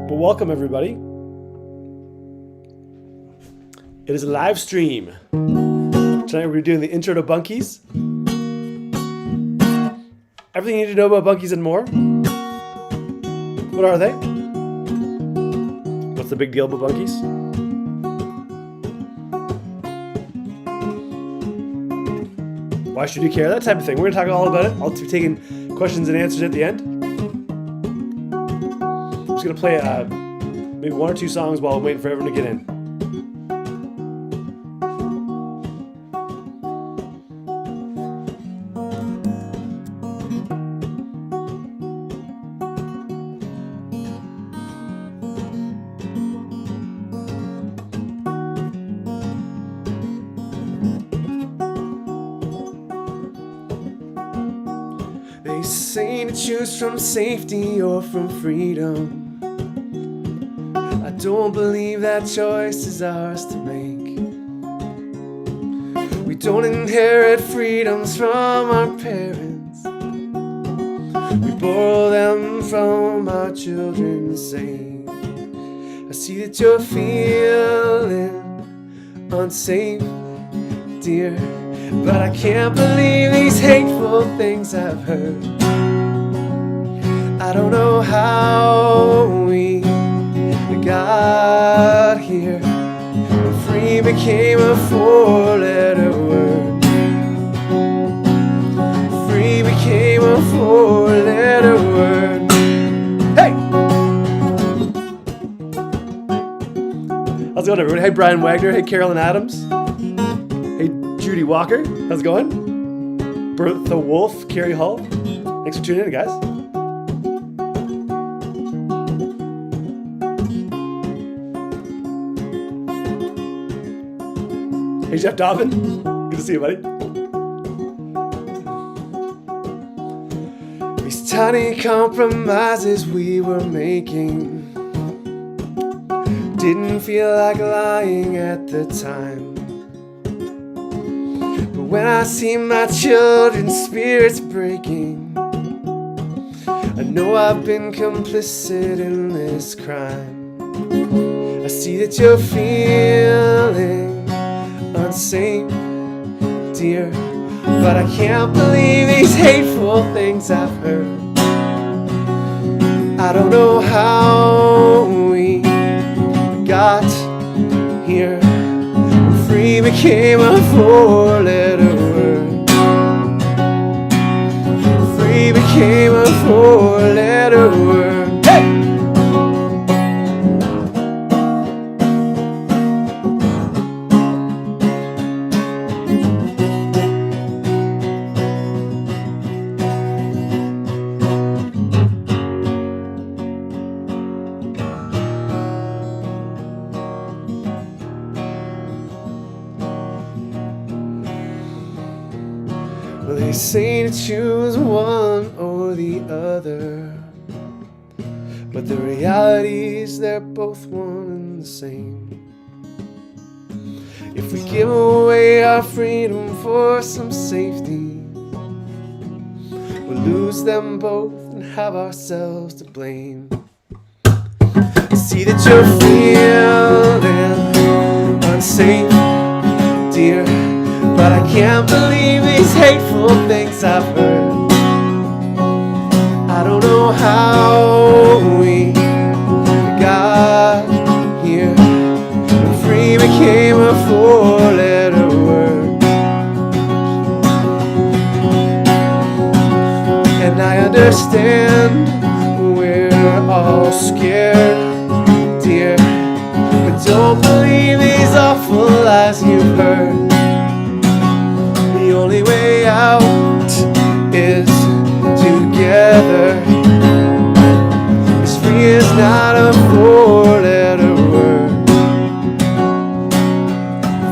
Well, welcome everybody. It is a live stream. Tonight we're doing the intro to Bunkies. Everything you need to know about Bunkies and more. What are they? What's the big deal about Bunkies? Why should you care? That type of thing. We're going to talk all about it. I'll be taking questions and answers at the end. I'm just going to play maybe one or two songs while I'm waiting for everyone to get in. They say to choose from safety or from freedom. I don't believe that choice is ours to make. We don't inherit freedoms from our parents. We borrow them from our children's sake. I see that you're feeling unsafe, dear, but I can't believe these hateful things I've heard. I don't know how we got here. Free became a four-letter word. Free became a four-letter word. Hey! How's it going, everybody? Hey, Brian Wagner. Hey, Carolyn Adams. Hey, Judy Walker. How's it going? Bertha Wolf, Carrie Hall. Thanks for tuning in, guys. Hey, Jeff Dobbin. Good to see you, buddy. These tiny compromises we were making didn't feel like lying at the time. But when I see my children's spirits breaking, I know I've been complicit in this crime. I see that you're feeling unsafe, dear, but I can't believe these hateful things I've heard. I don't know how we got here. Free became a four-letter word. Free became a four-letter word. Hey! They say to choose one or the other, but the reality is they're both one and the same. If we give away our freedom for some safety, we'll lose them both and have ourselves to blame. I see that you're feeling unsafe, dear, but I can't believe these hateful things I've heard. I don't know how we got here. Free became a four-letter word. And I understand we're all scared, dear, but don't believe these awful lies you've heard. The only way out is together. 'Cause free is not a four-letter word.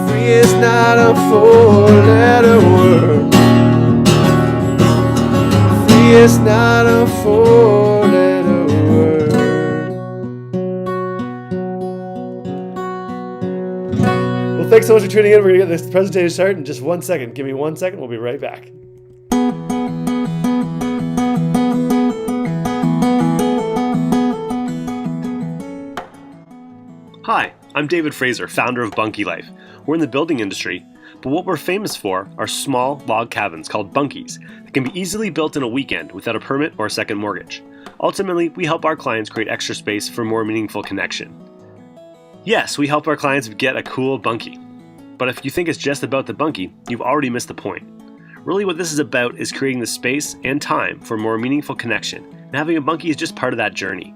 Free is not a four-letter word. Free is not a four-letter word. Well, thanks so much for tuning in. We're going to get this presentation started in just 1 second. Give me 1 second. We'll be right back. Hi, I'm David Fraser, founder of Bunkie Life. We're in the building industry, but what we're famous for are small log cabins called bunkies that can be easily built in a weekend without a permit or a second mortgage. Ultimately, we help our clients create extra space for more meaningful connection. Yes, we help our clients get a cool bunkie. But if you think it's just about the bunkie, you've already missed the point. Really what this is about is creating the space and time for more meaningful connection, and having a bunkie is just part of that journey.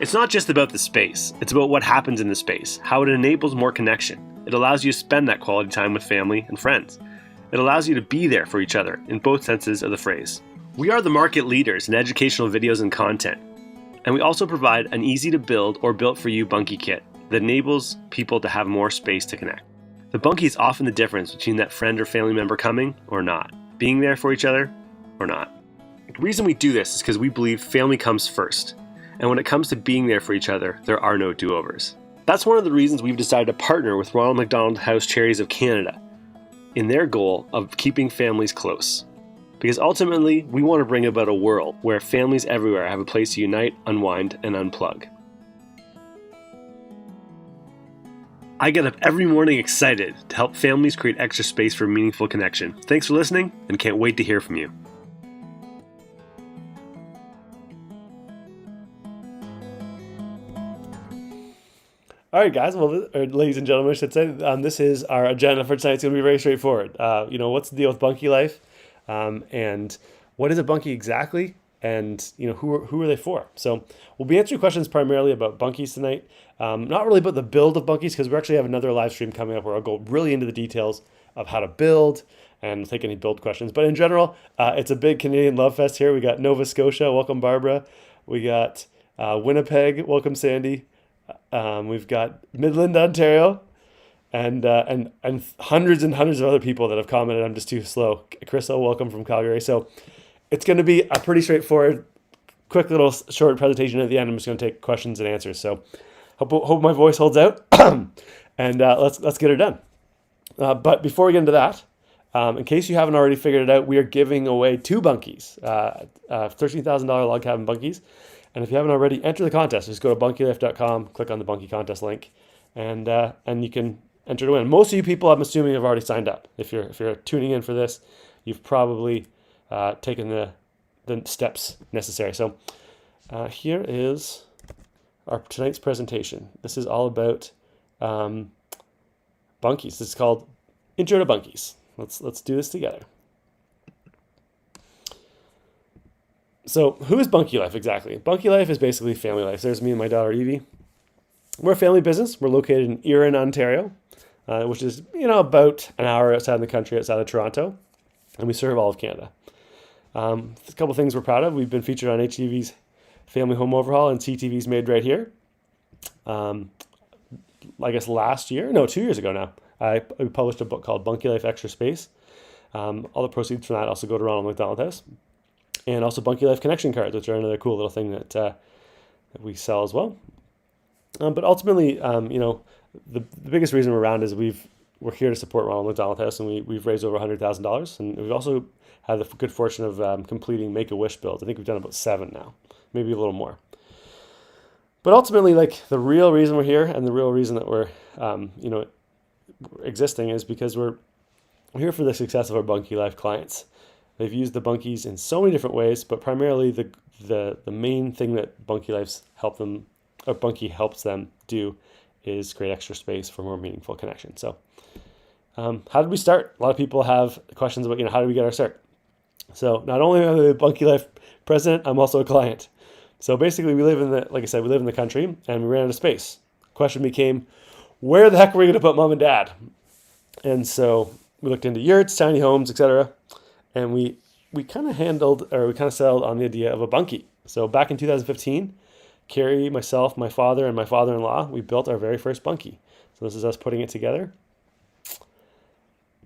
It's not just about the space, it's about what happens in the space, how it enables more connection. It allows you to spend that quality time with family and friends. It allows you to be there for each other in both senses of the phrase. We are the market leaders in educational videos and content, and we also provide an easy to build or built for you bunkie kit that enables people to have more space to connect. The bunkie is often the difference between that friend or family member coming or not, being there for each other or not. The reason we do this is because we believe family comes first, and when it comes to being there for each other, there are no do-overs. That's one of the reasons we've decided to partner with Ronald McDonald House Charities of Canada in their goal of keeping families close. Because ultimately, we want to bring about a world where families everywhere have a place to unite, unwind, and unplug. I get up every morning excited to help families create extra space for meaningful connection. Thanks for listening, and can't wait to hear from you. All right, guys. Well, or ladies and gentlemen, I should say, this is our agenda for tonight. It's going to be very straightforward. What's the deal with Bunkie Life, and what is a bunkie exactly, and who are they for? So we'll be answering questions primarily about bunkies tonight. Not really about the build of bunkies, because we actually have another live stream coming up where I'll go really into the details of how to build and take any build questions. But in general, it's a big Canadian love fest here. We got Nova Scotia, welcome Barbara. We got Winnipeg, welcome Sandy. We've got Midland, Ontario, and hundreds and hundreds of other people that have commented. I'm just too slow. Crystal, welcome from Calgary. So it's going to be a pretty straightforward, quick little short presentation at the end. I'm just going to take questions and answers. So hope my voice holds out, and let's get her done. But before we get into that, in case you haven't already figured it out, we are giving away 2 bunkies, $13,000 log cabin bunkies. And if you haven't already, enter the contest. Just go to bunkielife.com, click on the bunkie contest link, and you can enter to win. Most of you people, I'm assuming, have already signed up. If you're tuning in for this, you've probably taken the steps necessary. So here is our tonight's presentation. This is all about bunkies. This is called Intro to Bunkies. Let's do this together. So who is Bunkie Life exactly? Bunkie Life is basically family life. There's me and my daughter Evie. We're a family business. We're located in Erin, Ontario, which is about an hour outside the country, outside of Toronto, and we serve all of Canada. A couple things we're proud of. We've been featured on HGTV's Family Home Overhaul and CTV's Made Right Here. I guess 2 years ago now, we published a book called Bunkie Life Extra Space. All the proceeds from that also go to Ronald McDonald House. And also Bunkie Life connection cards, which are another cool little thing that we sell as well. But ultimately, the biggest reason we're around is we're here to support Ronald McDonald House, and we've raised over $100,000, and we've also had the good fortune of completing Make-A-Wish builds. I think we've done about 7 now, maybe a little more. But ultimately, the real reason we're here, and the real reason that we're existing, is because we're here for the success of our Bunkie Life clients. They've used the bunkies in so many different ways, but primarily the main thing that Bunkie helps them do is create extra space for more meaningful connection. So how did we start? A lot of people have questions about, how did we get our start? So not only am I the Bunkie Life president, I'm also a client. So basically we live in the country, and we ran out of space. The question became, where the heck are we going to put mom and dad? And so we looked into yurts, tiny homes, etc. And we kind of settled on the idea of a bunkie. So back in 2015, Carrie, myself, my father, and my father-in-law, we built our very first bunkie. So this is us putting it together.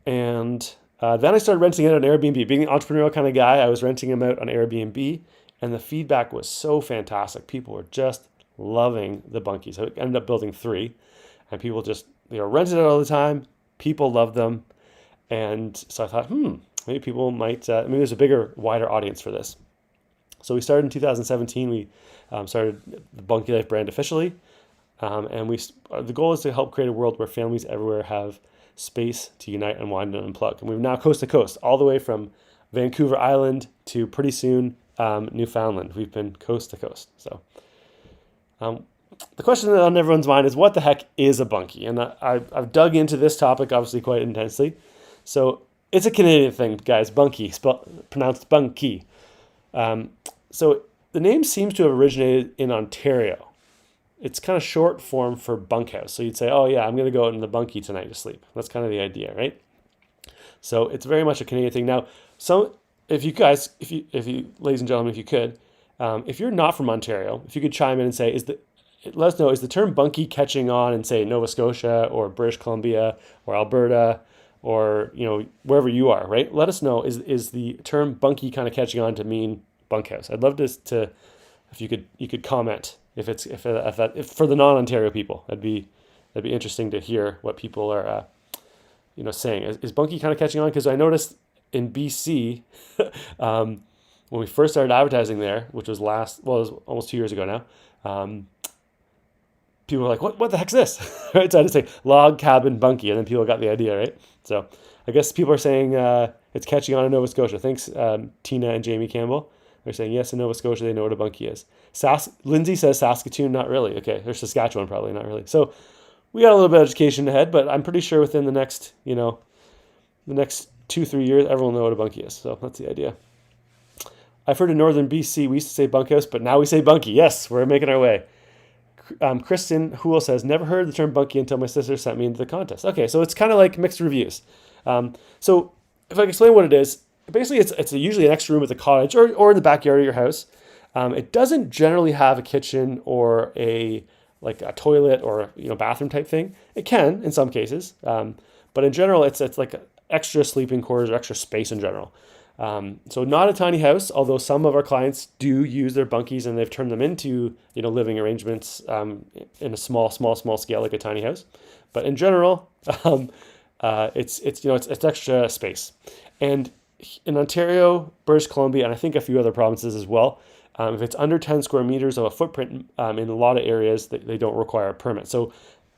And then I started renting it on Airbnb. Being an entrepreneurial kind of guy, I was renting them out on Airbnb, and the feedback was so fantastic. People were just loving the bunkies. So I ended up building 3, and people just rented it all the time. People loved them. And so I thought, maybe people might, maybe there's a bigger, wider audience for this. So we started in 2017. We started the Bunkie Life brand officially. And the goal is to help create a world where families everywhere have space to unite, unwind, and unplug. And we're now coast to coast, all the way from Vancouver Island to pretty soon Newfoundland. We've been coast to coast. So the question on everyone's mind is, what the heck is a bunkie? And I've dug into this topic obviously quite intensely. So it's a Canadian thing, guys. Bunkie, pronounced bunkie. So the name seems to have originated in Ontario. It's kind of short form for bunkhouse. So you'd say, oh yeah, I'm going to go out in the bunkie tonight to sleep. That's kind of the idea, right? So it's very much a Canadian thing. Now, if you ladies and gentlemen, if you could, if you're not from Ontario, if you could chime in and say, let us know, is the term bunkie catching on in, say, Nova Scotia or British Columbia or Alberta or, wherever you are, right? Let us know, is the term bunkie kind of catching on to mean bunkhouse? I'd love to if you could comment if for the non-Ontario people. That'd be interesting to hear what people are saying. Is bunkie kind of catching on? Because I noticed in BC when we first started advertising there, which was it was almost 2 years ago now. People were like, what the heck's this? Right? So I just say log cabin bunkie, and then people got the idea, right? So I guess people are saying it's catching on in Nova Scotia. Thanks, Tina and Jamie Campbell. They're saying, yes, in Nova Scotia, they know what a bunkie is. Lindsay says Saskatoon, not really. Okay, there's Saskatchewan, probably, not really. So we got a little bit of education ahead, but I'm pretty sure within the next 2-3 years, everyone will know what a bunkie is. So that's the idea. I've heard in northern BC, we used to say bunkhouse, but now we say bunkie. Yes, we're making our way. Kristen Hool says, never heard the term bunkie until my sister sent me into the contest. Okay, so it's kind of like mixed reviews. So if I can explain what it is, basically it's usually an extra room at the cottage or in the backyard of your house. It doesn't generally have a kitchen or a toilet or bathroom type thing. It can in some cases, but in general it's like extra sleeping quarters or extra space in general. So not a tiny house, although some of our clients do use their bunkies and they've turned them into living arrangements in a small scale, like a tiny house. But in general, it's extra space. And in Ontario, British Columbia, and I think a few other provinces as well, if it's under 10 square meters of a footprint, in a lot of areas, they don't require a permit. So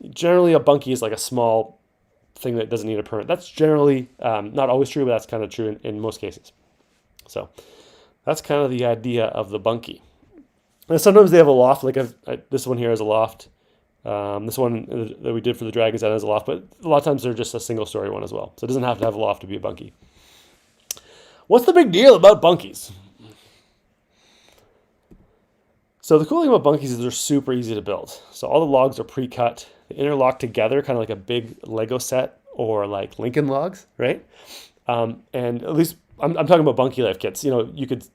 generally a bunkie is like a small thing that doesn't need a permit. That's generally not always true, but that's kind of true in most cases. So that's kind of the idea of the bunkie. And sometimes they have a loft, like this one here is a loft. This one that we did for the Dragon's Den has a loft, but a lot of times they're just a single story one as well. So it doesn't have to have a loft to be a bunkie. What's the big deal about bunkies? So the cool thing about bunkies is they're super easy to build. So all the logs are pre-cut. They interlock together, kind of like a big Lego set or like Lincoln logs, right? And at least I'm talking about Bunkie Life kits. You could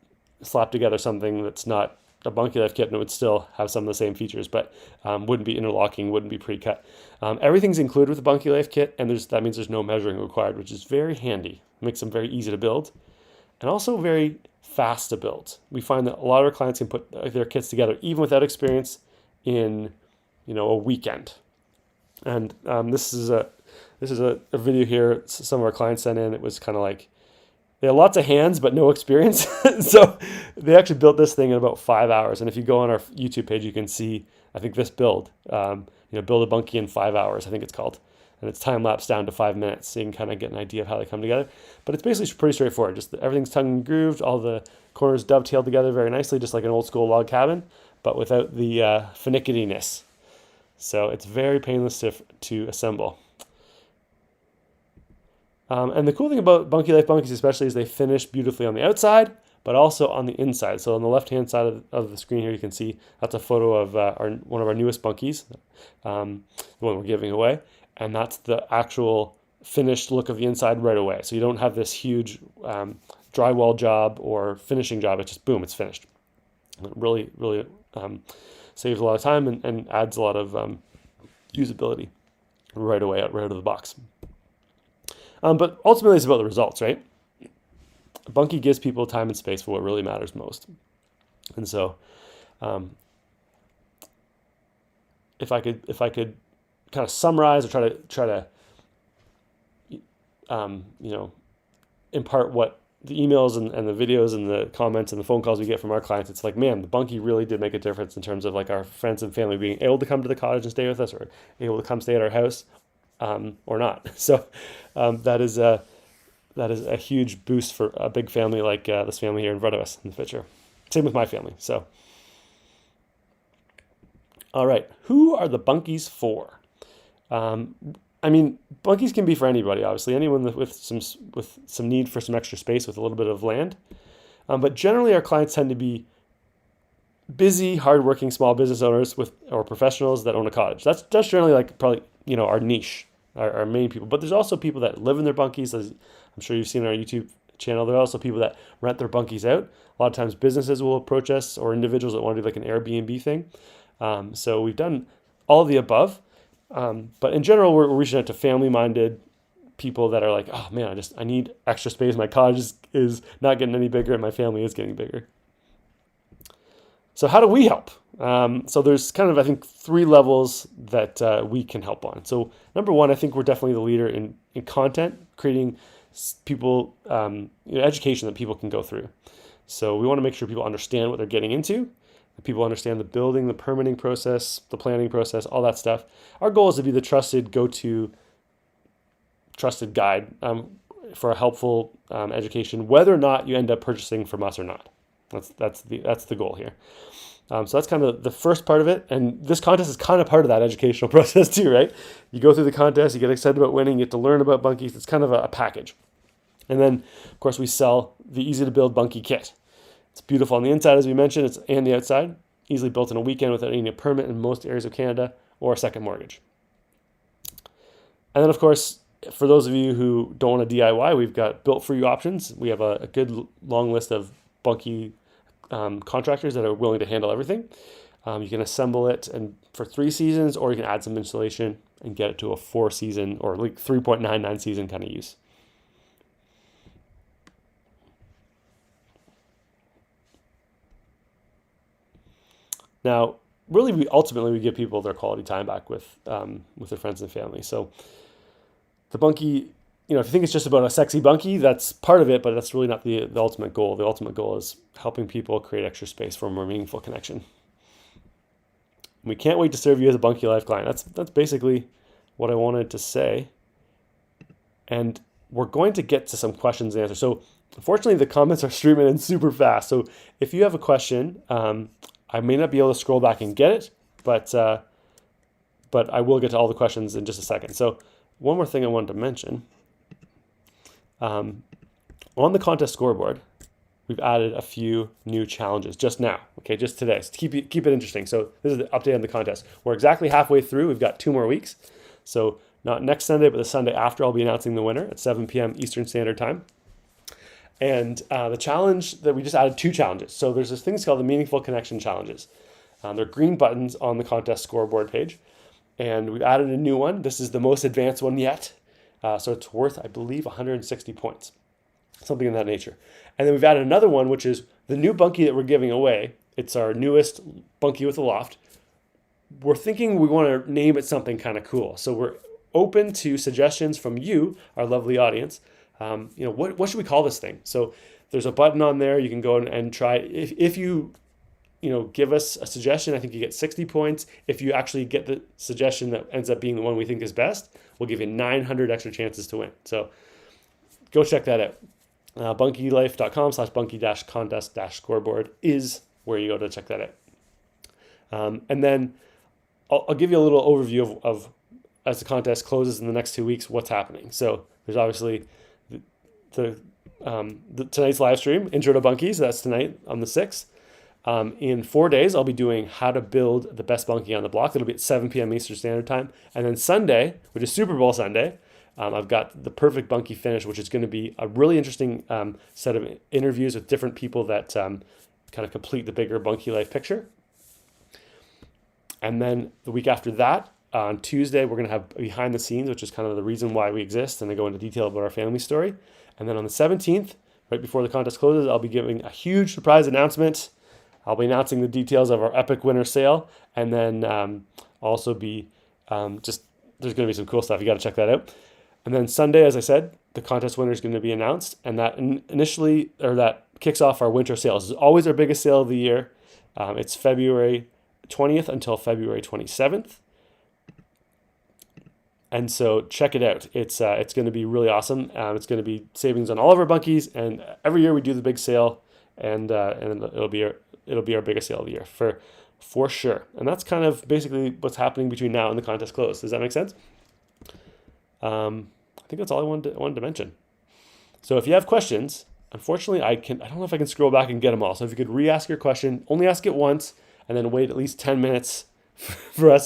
slap together something that's not a Bunkie Life kit and it would still have some of the same features, but wouldn't be interlocking, wouldn't be pre-cut. Everything's included with the Bunkie Life kit, and that means there's no measuring required, which is very handy. It makes them very easy to build and also very fast to build. We find that a lot of our clients can put their kits together even without experience in a weekend. And this is a video here some of our clients sent in. It was kind of like they had lots of hands but no experience. So they actually built this thing in about 5 hours. And if you go on our YouTube page, you can see, I think, this build. Build a bunkie in 5 hours, I think it's called. And it's time-lapsed down to 5 minutes, so you can kind of get an idea of how they come together. But it's basically pretty straightforward. Just everything's tongue and grooved, all the corners dovetailed together very nicely, just like an old-school log cabin, but without the finickiness. So it's very painless to assemble. And the cool thing about Bunkie Life bunkies especially is they finish beautifully on the outside, but also on the inside. So on the left-hand side of the screen here, you can see that's a photo of one of our newest bunkies, the one we're giving away. And that's the actual finished look of the inside right away. So you don't have this huge drywall job or finishing job. It's just, boom, it's finished. It really, really saves a lot of time and adds a lot of usability right away, right out of the box. But ultimately, it's about the results, right? Bunkie gives people time and space for what really matters most. And so if I could kind of summarize or try to impart what the emails and the videos and the comments and the phone calls we get from our clients, it's like, man, the Bunkie really did make a difference in terms of like our friends and family being able to come to the cottage and stay with us, or able to come stay at our house, or not. So that is a huge boost for a big family like this family here in front of us in the picture. Same with my family. So, all right, who are the Bunkies for? I mean, bunkies can be for anybody, obviously. Anyone with some need for some extra space with a little bit of land. But generally, our clients tend to be busy, hardworking small business owners or professionals that own a cottage. That's generally like probably our niche, our main people. But there's also people that live in their bunkies. As I'm sure you've seen on our YouTube channel. There are also people that rent their bunkies out. A lot of times, businesses will approach us or individuals that want to do like an Airbnb thing. So we've done all of the above. But in general, we're reaching out to family-minded people that are like, oh man, I need extra space. My cottage is not getting any bigger and my family is getting bigger. So how do we help? So there's kind of, I think, 3 levels that we can help on. So number 1, I think we're definitely the leader in content, creating people, education that people can go through. So we want to make sure people understand what they're getting into. People understand the building, the permitting process, the planning process, all that stuff. Our goal is to be the trusted go-to, trusted guide for a helpful education, whether or not you end up purchasing from us or not. That's the goal here. So that's kind of the first part of it, and this contest is kind of part of that educational process too, right? You go through the contest, you get excited about winning, you get to learn about bunkies. It's kind of a package, and then of course we sell the easy to build bunkie kit. It's beautiful on the inside, as we mentioned, and the outside. Easily built in a weekend without needing a permit in most areas of Canada or a second mortgage. And then, of course, for those of you who don't want to DIY, we've got built for you options. We have a good long list of bunkie contractors that are willing to handle everything. You can assemble it for 3 seasons, or you can add some insulation and get it to a 4-season or like 3.99 season kind of use. Now, really, we give people their quality time back with their friends and family. So the bunkie, if you think it's just about a sexy bunkie, that's part of it, but that's really not the ultimate goal. The ultimate goal is helping people create extra space for a more meaningful connection. We can't wait to serve you as a Bunkie Life client. That's basically what I wanted to say. And we're going to get to some questions and answers. So unfortunately, the comments are streaming in super fast. So if you have a question, I may not be able to scroll back and get it, but I will get to all the questions in just a second. So one more thing I wanted to mention. On the contest scoreboard, we've added a few new challenges just now, just today. So keep it interesting. So this is the update on the contest. We're exactly halfway through. We've got 2 more weeks. So not next Sunday, but the Sunday after, I'll be announcing the winner at 7 p.m. Eastern Standard Time. And the challenge that we just added 2 challenges. So there's this thing called the Meaningful Connection Challenges. They're green buttons on the contest scoreboard page. And we've added a new one. This is the most advanced one yet. So it's worth, I believe, 160 points. Something in that nature. And then we've added another one, which is the new bunkie that we're giving away. It's our newest bunkie with a loft. We're thinking we want to name it something kind of cool. So we're open to suggestions from you, our lovely audience. What should we call this thing? So there's a button on there. You can go and try. If you give us a suggestion, I think you get 60 points. If you actually get the suggestion that ends up being the one we think is best, we'll give you 900 extra chances to win. So go check that out. bunkielife.com/bunkie-contest-scoreboard is where you go to check that out. And then I'll give you a little overview of as the contest closes in the next 2 weeks, what's happening. So there's obviously tonight's live stream, Intro to Bunkies. That's tonight on the 6th. In 4 days, I'll be doing how to build the best bunkie on the block. It'll be at 7 p.m. Eastern Standard Time. And then Sunday, which is Super Bowl Sunday, I've got the perfect bunkie finish, which is going to be a really interesting set of interviews with different people that kind of complete the bigger Bunkie Life picture. And then the week after that, on Tuesday, we're going to have behind the scenes, which is kind of the reason why we exist, and I go into detail about our family story. And then on the 17th, right before the contest closes, I'll be giving a huge surprise announcement. I'll be announcing the details of our epic winter sale, and then also be there's going to be some cool stuff. You got to check that out. And then Sunday, as I said, the contest winner is going to be announced, and that that kicks off our winter sales. It's always our biggest sale of the year. It's February 20th until February 27th. And so check it out. It's going to be really awesome. It's going to be savings on all of our bunkies, and every year we do the big sale, and it'll be our biggest sale of the year for sure. And that's kind of basically what's happening between now and the contest close. Does that make sense? I think that's all I wanted to mention. So if you have questions, unfortunately I don't know if I can scroll back and get them all. So if you could re-ask your question, only ask it once, and then wait at least 10 minutes for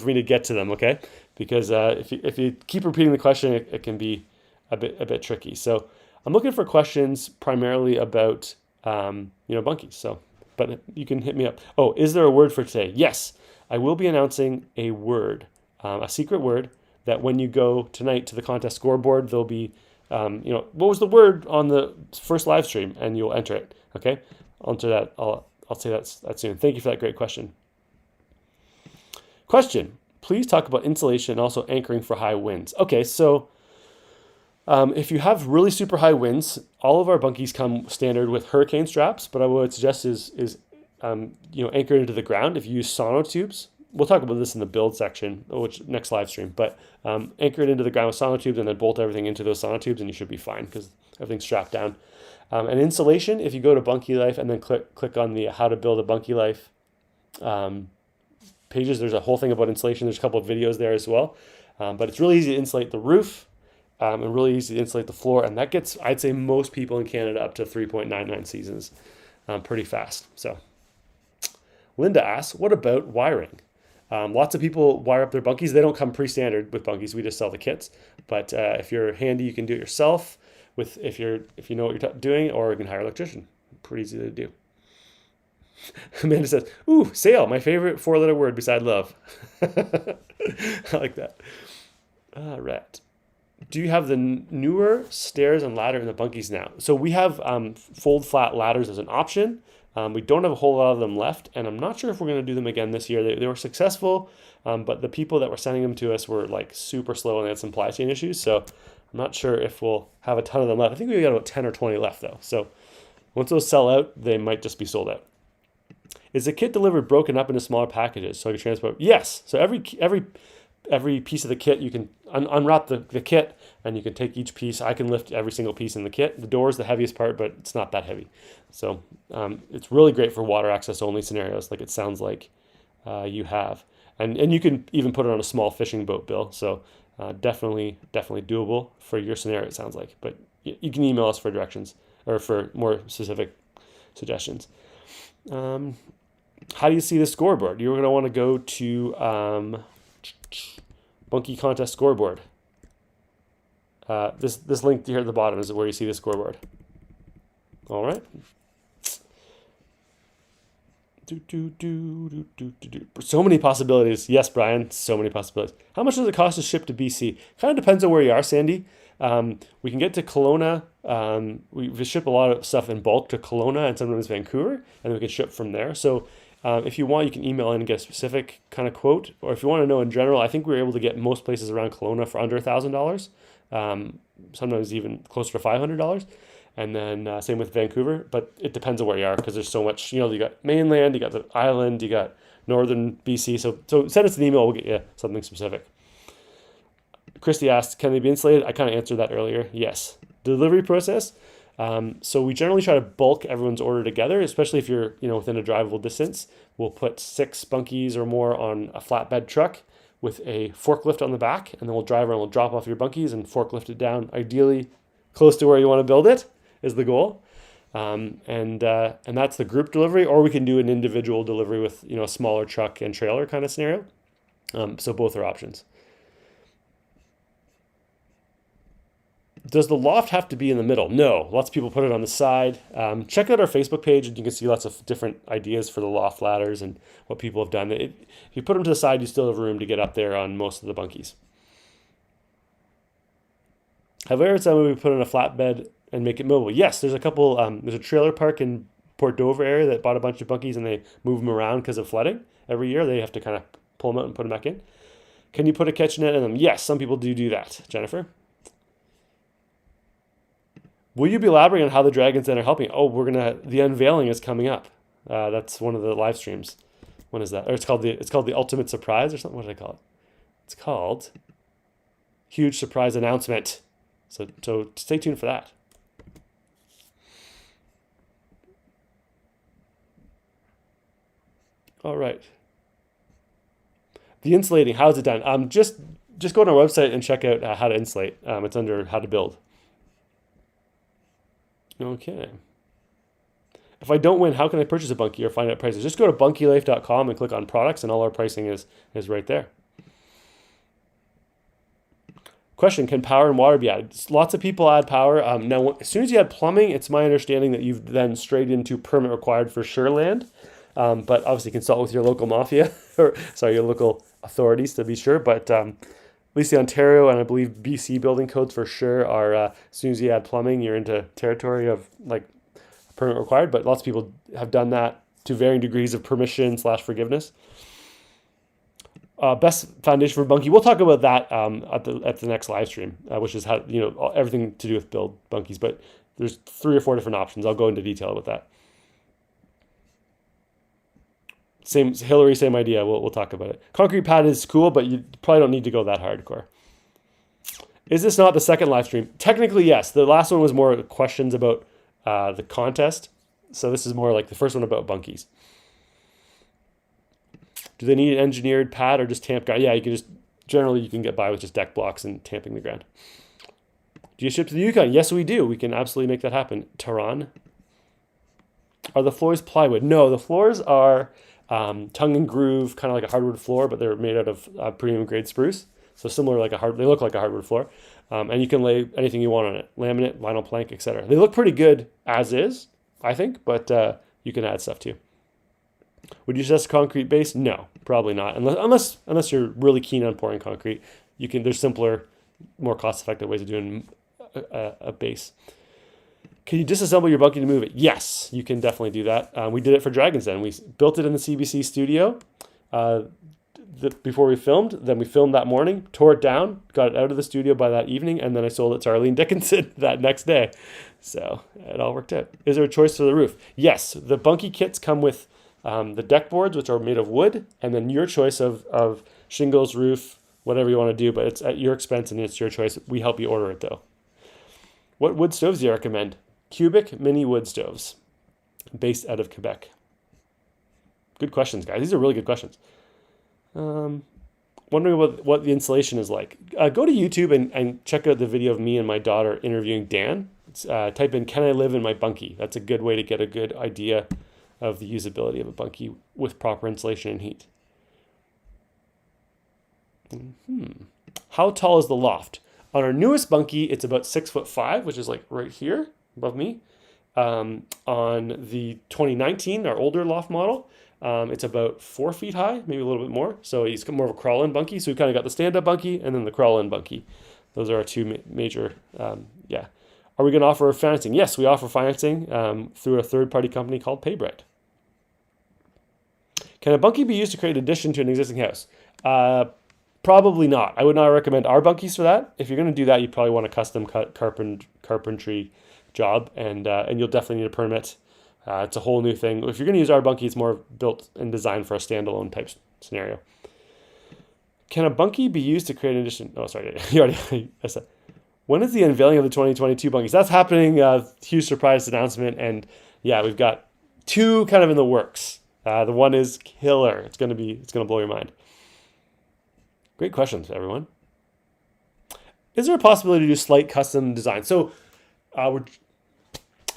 me to get to them. Okay. Because if you keep repeating the question, it can be a bit tricky. So I'm looking for questions primarily about bunkies. So, but you can hit me up. Oh, is there a word for today? Yes, I will be announcing a word, a secret word that when you go tonight to the contest scoreboard, there'll be, what was the word on the first live stream, and you'll enter it. Okay, I'll enter that. I'll say that soon. Thank you for that great question. Question. Please talk about insulation and also anchoring for high winds. Okay, so if you have really super high winds, all of our bunkies come standard with hurricane straps, but what I would suggest is anchored into the ground. If you use sonotubes, we'll talk about this in the build section, which next live stream, but anchor it into the ground with sonotubes and then bolt everything into those sonotubes, and you should be fine because everything's strapped down. And insulation, if you go to Bunkie Life and then click on the how to build a Bunkie Life pages, there's a whole thing about insulation. There's a couple of videos there as well, but it's really easy to insulate the roof and really easy to insulate the floor, and that gets, I'd say, most people in Canada up to 3.99 seasons pretty fast. So Linda asks, what about wiring? Lots of people wire up their bunkies. They don't come pre-standard with bunkies. We just sell the kits, but if you're handy, you can do it yourself if you know what you're doing, or you can hire an electrician. Pretty easy to do. Amanda says, ooh, sale, my favorite 4-letter word beside love. I like that. All right. Do you have the newer stairs and ladder in the bunkies now? So we have fold flat ladders as an option. We don't have a whole lot of them left, and I'm not sure if we're going to do them again this year. They were successful, but the people that were sending them to us were like super slow and they had some supply chain issues. So I'm not sure if we'll have a ton of them left. I think we got about 10 or 20 left though. So once those sell out, they might just be sold out. Is the kit delivered broken up into smaller packages so I can transport? Yes. So every piece of the kit, you can unwrap the kit, and you can take each piece. I can lift every single piece in the kit. The door is the heaviest part, but it's not that heavy. So it's really great for water access only scenarios, like it sounds like you have. And you can even put it on a small fishing boat, Bill. So definitely doable for your scenario, it sounds like. But you can email us for directions or for more specific suggestions. How do you see the scoreboard? You're going to want to go to Bunkie Contest Scoreboard. This link here at the bottom is where you see the scoreboard. All right. So many possibilities. Yes, Brian, so many possibilities. How much does it cost to ship to BC? Kind of depends on where you are, Sandy. We can get to Kelowna. We ship a lot of stuff in bulk to Kelowna and sometimes Vancouver, and then we can ship from there. So if you want, you can email in and get a specific kind of quote, or if you want to know in general, I think we were able to get most places around Kelowna for under $1,000, sometimes even closer to $500. And then same with Vancouver, but it depends on where you are because there's so much, you got mainland, you got the island, you got northern BC. So send us an email, we'll get you something specific. Christy asked, can they be insulated? I kind of answered that earlier. Yes. Delivery process. So we generally try to bulk everyone's order together, especially if you're, within a drivable distance. We'll put 6 bunkies or more on a flatbed truck with a forklift on the back, and then we'll drive around, we'll drop off your bunkies and forklift it down, ideally close to where you want to build it is the goal. And that's the group delivery, or we can do an individual delivery with, a smaller truck and trailer kind of scenario. So both are options. Does the loft have to be in the middle? No, lots of people put it on the side. Check out our Facebook page and you can see lots of different ideas for the loft ladders and what people have done. If you put them to the side, you still have room to get up there on most of the bunkies. Have I ever said we put in a flatbed and make it mobile? Yes, there's a couple, there's a trailer park in Port Dover area that bought a bunch of bunkies and they move them around because of flooding. Every year they have to kind of pull them out and put them back in. Can you put a kitchenette in them? Yes, some people do that, Jennifer. Will you be elaborating on how the Dragons Den are helping? Oh, the unveiling is coming up. That's one of the live streams. When is that? Or it's called the Ultimate Surprise or something. What did I call it? It's called Huge Surprise Announcement. So stay tuned for that. All right. The insulating, how is it done? Just go on our website and check out how to insulate. It's under how to build. Okay. If I don't win, how can I purchase a Bunkie or find out prices? Just go to bunkylife.com and click on products, and all our pricing is right there. Question, can power and water be added? Lots of people add power. Now, as soon as you add plumbing, it's my understanding that you've then strayed into permit required for sure land. But obviously consult with your local mafia, your local authorities to be sure. But at least the Ontario and I believe BC building codes for sure are, as soon as you add plumbing, you're into territory of like permit required. But lots of people have done that to varying degrees of permission / forgiveness. Best foundation for Bunkie. We'll talk about that at the next live stream, which is how everything to do with build Bunkies. But there's 3 or 4 different options. I'll go into detail with that. Same Hillary, same idea. We'll talk about it. Concrete pad is cool, but you probably don't need to go that hardcore. Is this not the second live stream? Technically, yes. The last one was more questions about the contest. So this is more like the first one about Bunkies. Do they need an engineered pad or just tamp ground? Yeah, generally you can get by with just deck blocks and tamping the ground. Do you ship to the Yukon? Yes, we do. We can absolutely make that happen. Tehran. Are the floors plywood? No, the floors are tongue and groove, kind of like a hardwood floor, but they're made out of premium grade spruce. So similar, they look like a hardwood floor. And you can lay anything you want on it. Laminate, vinyl plank, etc. They look pretty good as is, I think, but you can add stuff too. Would you suggest a concrete base? No, probably not. Unless you're really keen on pouring concrete, there's simpler, more cost-effective ways of doing a base. Can you disassemble your Bunkie to move it? Yes, you can definitely do that. We did it for Dragon's Den. We built it in the CBC studio before we filmed. Then we filmed that morning, tore it down, got it out of the studio by that evening, and then I sold it to Arlene Dickinson that next day. So it all worked out. Is there a choice for the roof? Yes, the Bunkie kits come with the deck boards, which are made of wood, and then your choice of shingles, roof, whatever you want to do, but it's at your expense and it's your choice. We help you order it though. What wood stoves do you recommend? Cubic mini wood stoves, based out of Quebec. Good questions, guys. These are really good questions. Wondering what the installation is like. Go to YouTube and check out the video of me and my daughter interviewing Dan. Type in, "Can I live in my Bunkie?" That's a good way to get a good idea of the usability of a Bunkie with proper insulation and heat. How tall is the loft? On our newest Bunkie, it's about 6'5", which is like right here above me. On the 2019, our older loft model, it's about 4 feet high, maybe a little bit more. So he's more of a crawl-in Bunkie. So we kind of got the stand-up Bunkie and then the crawl-in Bunkie. Those are our two major, Are we going to offer financing? Yes, we offer financing through a third-party company called PayBread. Can a Bunkie be used to create an addition to an existing house? Probably not. I would not recommend our Bunkies for that. If you're going to do that, you probably want a custom carpentry job, and you'll definitely need a permit. It's a whole new thing. If you're going to use our Bunkie, it's more built and designed for a standalone type scenario. Can a Bunkie be used to create an addition? Oh, sorry, you already I said. When is the unveiling of the 2022 Bunkies? That's happening. Huge surprise announcement, and yeah, we've got 2 kind of in the works. The one is killer. It's gonna blow your mind. Great questions, everyone. Is there a possibility to do slight custom design? So, I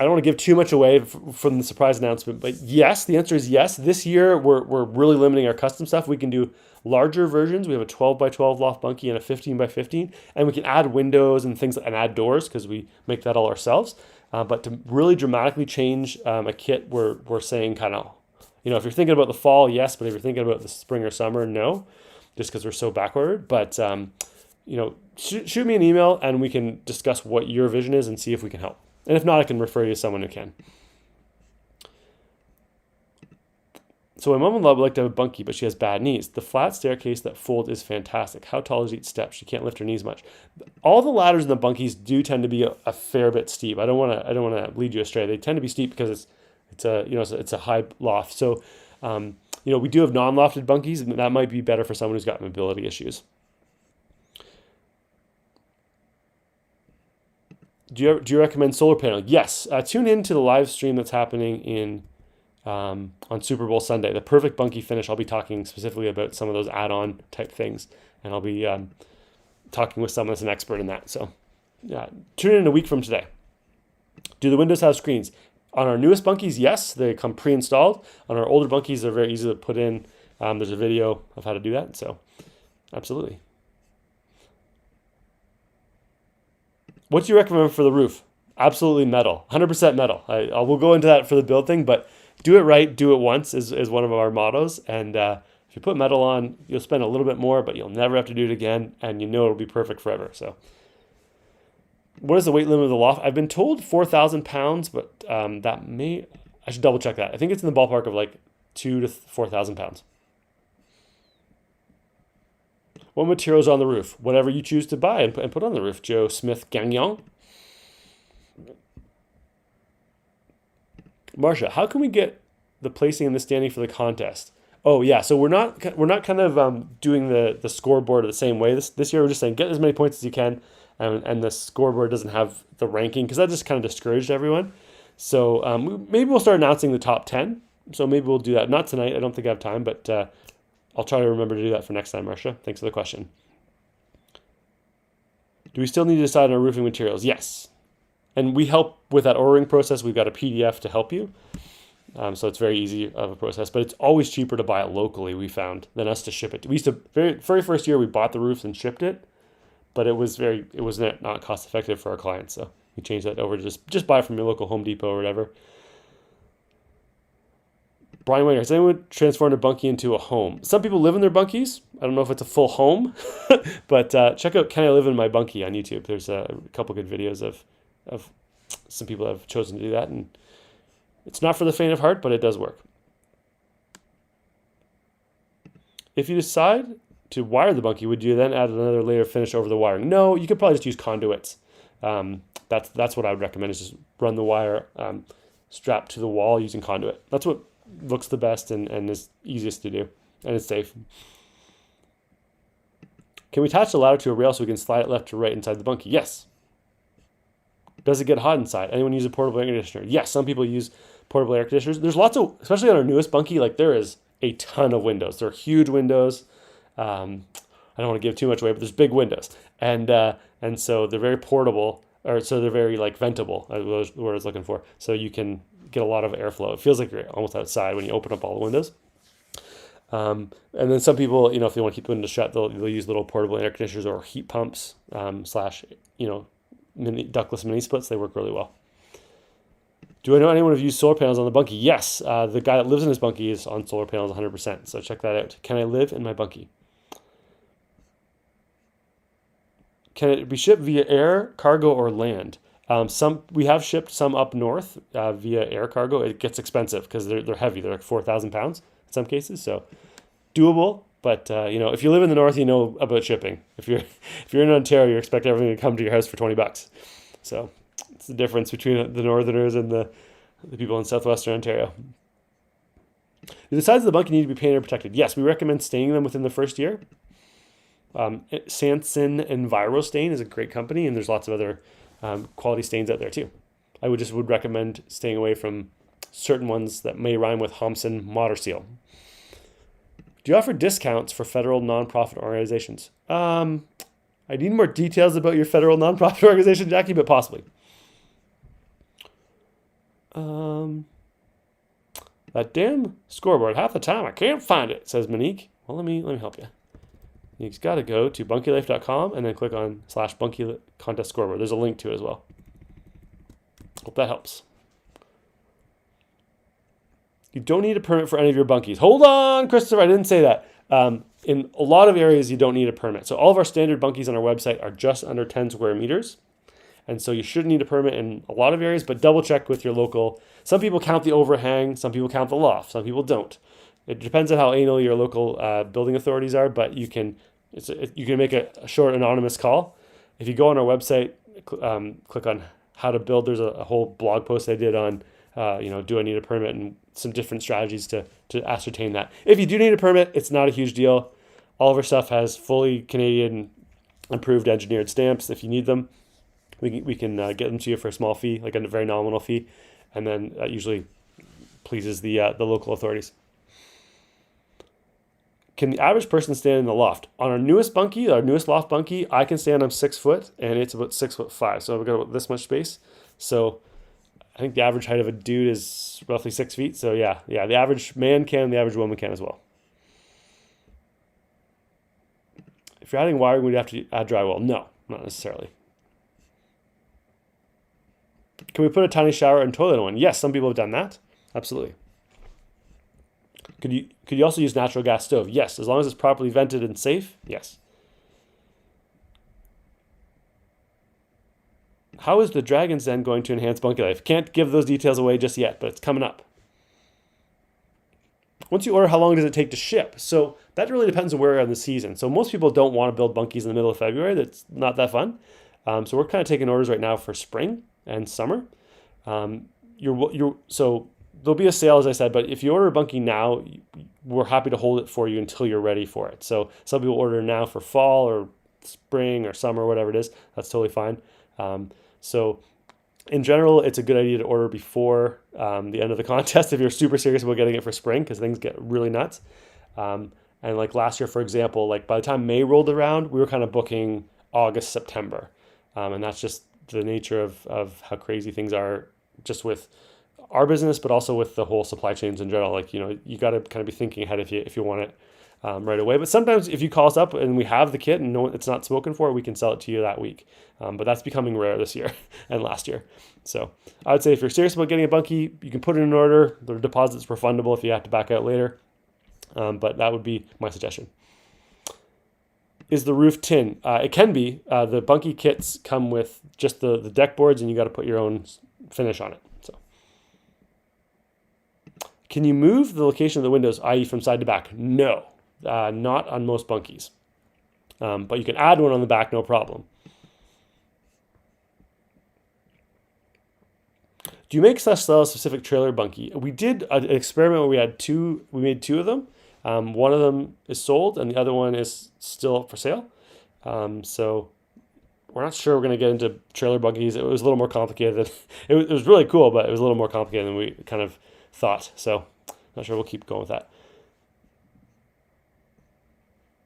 don't want to give too much away from the surprise announcement, but yes, the answer is yes. This year, we're really limiting our custom stuff. We can do larger versions. We have a 12 by 12 loft Bunkie and a 15 by 15, and we can add windows and things and add doors because we make that all ourselves. But to really dramatically change a kit, we're saying kind of, if you're thinking about the fall, yes, but if you're thinking about the spring or summer, no, just because we're so backordered. But shoot me an email and we can discuss what your vision is and see if we can help. And if not, I can refer you to someone who can. So my mom-in-law would like to have a bunkie, but she has bad knees. The flat staircase that folds is fantastic. How tall is each step? She can't lift her knees much. All the ladders in the bunkies do tend to be a fair bit steep. I don't want to lead you astray. They tend to be steep because it's a high loft. So we do have non-lofted bunkies, and that might be better for someone who's got mobility issues. Do you recommend solar panel? Yes. Tune in to the live stream that's happening on Super Bowl Sunday. The perfect bunkie finish. I'll be talking specifically about some of those add-on type things, and I'll be talking with someone that's an expert in that. So tune in a week from today. Do the windows have screens? On our newest bunkies, yes, they come pre-installed. On our older bunkies, they're very easy to put in. There's a video of how to do that. So absolutely. What do you recommend for the roof? Absolutely metal, 100% metal. I will go into that for the build thing, but do it right, do it once is one of our mottos. And if you put metal on, you'll spend a little bit more, but you'll never have to do it again, and it'll be perfect forever. So, what is the weight limit of the loft? I've been told 4,000 pounds, but I should double check that. I think it's in the ballpark of like 2,000 to 4,000 pounds. What materials are on the roof? Whatever you choose to buy and put on the roof. Joe Smith Gagnon. Marcia, how can we get the placing and the standing for the contest? Oh yeah, so we're not kind of doing the scoreboard the same way. This year we're just saying get as many points as you can, and the scoreboard doesn't have the ranking because that just kind of discouraged everyone. So maybe we'll start announcing the top 10. So maybe we'll do that. Not tonight. I don't think I have time, but I'll try to remember to do that for next time, Marcia. Thanks for the question. Do we still need to decide on our roofing materials? Yes. And we help with that ordering process. We've got a PDF to help you. So it's very easy of a process, but it's always cheaper to buy it locally, we found, than us to ship it. We used to, very first year, we bought the roofs and shipped it, but it was not cost effective for our clients. So we changed that over to just buy from your local Home Depot or whatever. Brian Wayner, has anyone transformed a bunkie into a home? Some people live in their bunkies. I don't know if it's a full home, but check out Can I Live in My Bunkie on YouTube. There's a couple good videos of some people that have chosen to do that, and it's not for the faint of heart, but it does work. If you decide to wire the bunkie, would you then add another layer of finish over the wiring? No, you could probably just use conduits. That's what I would recommend, is just run the wire strapped to the wall using conduit. That's what looks the best and is easiest to do, and it's safe. Can we attach the ladder to a rail so we can slide it left to right inside the bunkie? Yes. Does it get hot inside? Anyone use a portable air conditioner? Yes, some people use portable air conditioners. There's lots of, especially on our newest bunkie, like there is a ton of windows. They're huge windows. I don't want to give too much away, but there's big windows, and so they're very portable, or so they're very like ventable. Was the word I was looking for. So you can get a lot of airflow. It feels like you're almost outside when you open up all the windows. And then some people, if they want to keep the windows shut, they'll use little portable air conditioners or heat pumps ductless mini splits. They work really well. Do I know anyone who've used solar panels on the bunkie? Yes. The guy that lives in his bunkie is on solar panels 100%. So check that out. Can I live in my bunkie? Can it be shipped via air, cargo, or land? We have shipped some up north via air cargo. It gets expensive because they're heavy. They're like 4,000 pounds in some cases. So doable. But if you live in the north, you know about shipping. If you're in Ontario, you expect everything to come to your house for $20. So it's the difference between the northerners and the people in southwestern Ontario. Do the sides of the bunkie need to be painted or protected? Yes, we recommend staining them within the first year. Sanson EnviroStain is a great company, and there's lots of other quality stains out there too. I would recommend staying away from certain ones that may rhyme with Homson Motor Seal. Do you offer discounts for federal nonprofit organizations? I need more details about your federal nonprofit organization, Jackie, but possibly. That damn scoreboard, half the time I can't find it, says Monique. Well, let me help you. You've got to go to bunkylife.com and then click on /bunkie contest scoreboard. There's a link to it as well. Hope that helps. You don't need a permit for any of your bunkies. Hold on, Christopher, I didn't say that. In a lot of areas, you don't need a permit. So all of our standard bunkies on our website are just under 10 square meters. And so you shouldn't need a permit in a lot of areas, but double check with your local. Some people count the overhang, some people count the loft, some people don't. It depends on how anal your local building authorities are, but you can make a short anonymous call. If you go on our website, click on how to build. There's a whole blog post I did on, do I need a permit, and some different strategies to ascertain that. If you do need a permit, it's not a huge deal. All of our stuff has fully Canadian approved engineered stamps. If you need them, we can get them to you for a small fee, like a very nominal fee, and then that usually pleases the local authorities. Can the average person stand in the loft? On our newest bunkie, our newest loft bunkie, I can stand. I'm 6 foot, and it's about 6'5". So we've got about this much space. So I think the average height of a dude is roughly 6 feet. So yeah, the average man can, the average woman can as well. If you're adding wiring, would you have to add drywall? No, not necessarily. Can we put a tiny shower and toilet in one? Yes, some people have done that. Absolutely. Could you also use natural gas stove? Yes, as long as it's properly vented and safe. Yes. How is the Dragon's Den going to enhance bunkie life? Can't give those details away just yet, but it's coming up. Once you order, how long does it take to ship? So that really depends on where you're in the season. So most people don't want to build bunkies in the middle of February. That's not that fun. So we're kind of taking orders right now for spring and summer. So there'll be a sale, as I said, but if you order a bunkie now, we're happy to hold it for you until you're ready for it. So some people order now for fall or spring or summer, whatever it is. That's totally fine. So in general, it's a good idea to order before the end of the contest if you're super serious about getting it for spring, because things get really nuts. And like last year, for example, like by the time May rolled around, we were kind of booking August, September. And that's just the nature of how crazy things are, just with our business, but also with the whole supply chains in general. Like, you got to kind of be thinking ahead if you want it right away. But sometimes if you call us up and we have the kit and know it's not spoken for, we can sell it to you that week. But that's becoming rare this year and last year. So I would say if you're serious about getting a bunkie, you can put in an order. The deposit's refundable if you have to back out later. But that would be my suggestion. Is the roof tin? It can be. The bunkie kits come with just the deck boards, and you got to put your own finish on it. So, can you move the location of the windows, i.e. from side to back? No, not on most bunkies. But you can add one on the back, no problem. Do you make / sell a specific trailer bunkie? We did an experiment where we made two of them. One of them is sold and the other one is still for sale. So we're not sure we're going to get into trailer bunkies. It was a little more complicated. It was really cool, but it was a little more complicated than we kind of thought. So not sure we'll keep going with that.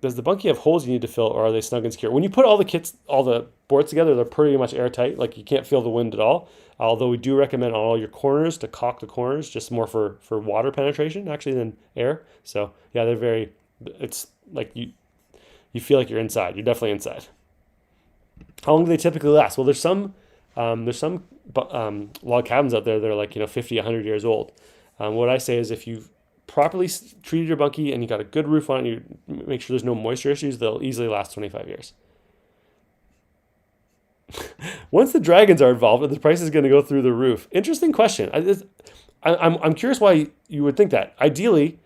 Does the bunkie have holes you need to fill, or are they snug and secure? When you put all the boards together, they're pretty much airtight. Like, you can't feel the wind at all. Although we do recommend on all your corners to caulk the corners, just more for water penetration actually than air. So yeah, it's like you feel like you're inside. You're definitely inside. How long do they typically last? Well, there's some log cabins out there that are like 50, 100 years old. What I say is, if you've properly treated your bunkie and you got a good roof on it, you make sure there's no moisture issues, they'll easily last 25 years. Once the dragons are involved, the price is going to go through the roof. Interesting question. I'm curious why you would think that. Ideally,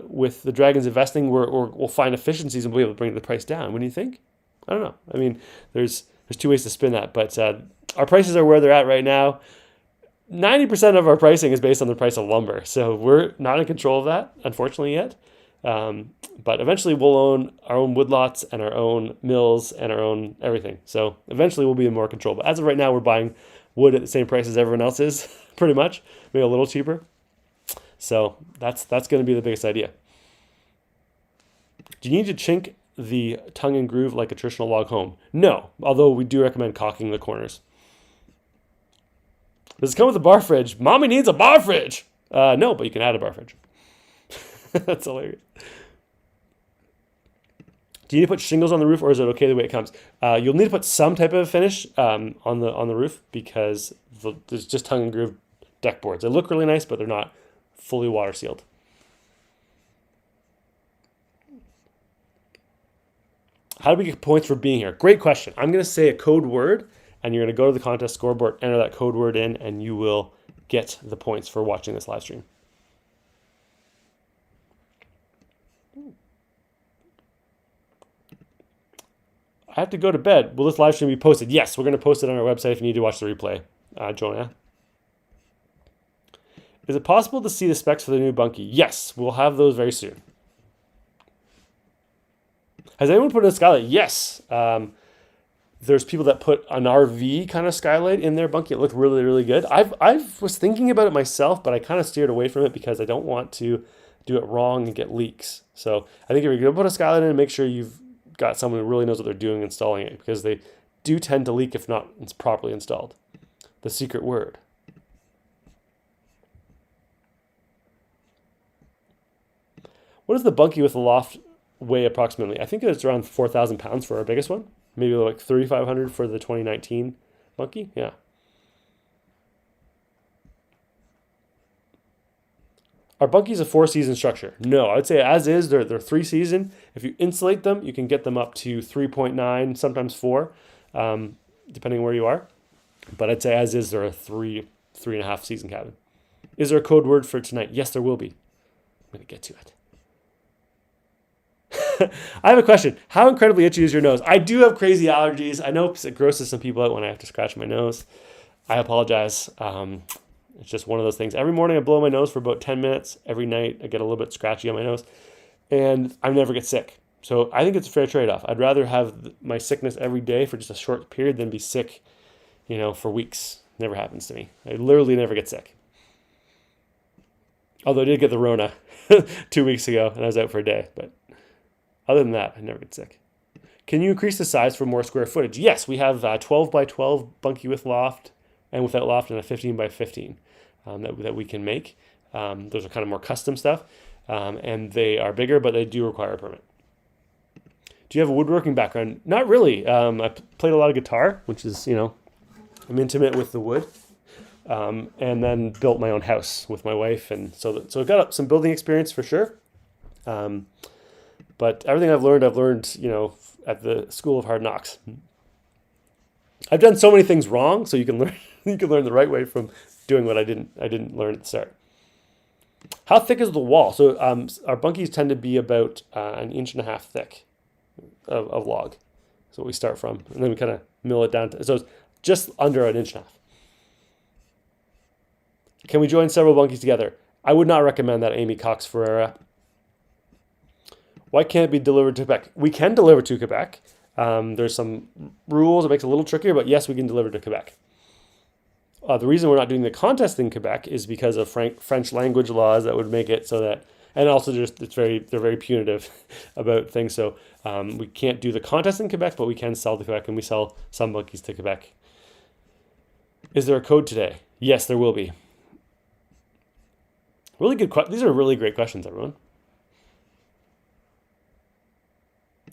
with the dragons investing, we'll find efficiencies and we'll be able to bring the price down. What do you think? I don't know. I mean, there's two ways to spin that, but our prices are where they're at right now. 90% of our pricing is based on the price of lumber, so we're not in control of that, unfortunately, yet. But eventually we'll own our own woodlots and our own mills and our own everything. So eventually we'll be in more control. But as of right now, we're buying wood at the same price as everyone else is, pretty much, maybe a little cheaper. So that's going to be the biggest idea. Do you need to chink the tongue and groove like a traditional log home? No, although we do recommend caulking the corners. Does it come with a bar fridge? Mommy needs a bar fridge. No, but you can add a bar fridge. That's hilarious. Do you need to put shingles on the roof, or is it okay the way it comes? You'll need to put some type of finish on the roof, because there's just tongue and groove deck boards. They look really nice, but they're not fully water sealed. How do we get points for being here? Great question. I'm going to say a code word, and you're going to go to the contest scoreboard, enter that code word in, and you will get the points for watching this live stream. I have to go to bed. Will this live stream be posted? Yes, we're going to post it on our website if you need to watch the replay. Jonah. Is it possible to see the specs for the new Bunkie? Yes, we'll have those very soon. Has anyone put in a skylight? Yes. There's people that put an RV kind of skylight in their Bunkie. It looked really, really good. I was thinking about it myself, but I kind of steered away from it because I don't want to do it wrong and get leaks. So I think if you're going to put a skylight in, make sure you've got someone who really knows what they're doing installing it, because they do tend to leak if not it's properly installed. The secret word. What does the Bunkie with the loft weigh approximately? I think it's around 4,000 pounds for our biggest one. Maybe like 3,500 for the 2019 Bunkie. Yeah. Are Bunkies a 4-season structure? No, I would say as is, they're 3-season. If you insulate them, you can get them up to 3.9, sometimes 4, depending where you are. But I'd say as is, they're a 3.5 season cabin. Is there a code word for tonight? Yes, there will be. I'm going to get to it. I have a question. How incredibly itchy is your nose? I do have crazy allergies. I know it grosses some people out when I have to scratch my nose. I apologize. It's just one of those things. Every morning I blow my nose for about 10 minutes. Every night I get a little bit scratchy on my nose. And I never get sick. So I think it's a fair trade-off. I'd rather have my sickness every day for just a short period than be sick, for weeks. Never happens to me. I literally never get sick. Although I did get the Rona 2 weeks ago and I was out for a day. But other than that, I never get sick. Can you increase the size for more square footage? Yes, we have 12 by 12 Bunkie with loft and without loft, and a 15 by 15 that we can make. Those are kind of more custom stuff, and they are bigger, but they do require a permit. Do you have a woodworking background? Not really. I played a lot of guitar, which is, I'm intimate with the wood, and then built my own house with my wife, and so I've got some building experience for sure. But everything I've learned, at the School of Hard Knocks. I've done so many things wrong, so you can learn the right way from doing what I didn't learn at the start. How thick is the wall? So our Bunkies tend to be about 1.5 inches thick of log. That's what we start from, and then we kind of mill it down so it's just under 1.5 inches. Can we join several Bunkies together? I would not recommend that, Amy Cox Ferreira. Why can't it be delivered to Quebec? We can deliver to Quebec. There's some rules that makes it a little trickier, but yes, we can deliver to Quebec. The reason we're not doing the contest in Quebec is because of French language laws that would make it so that, and also they're very punitive about things. So we can't do the contest in Quebec, but we can sell to Quebec, and we sell some Bunkies to Quebec. Is there a code today? Yes, there will be. Really good. These are really great questions, everyone.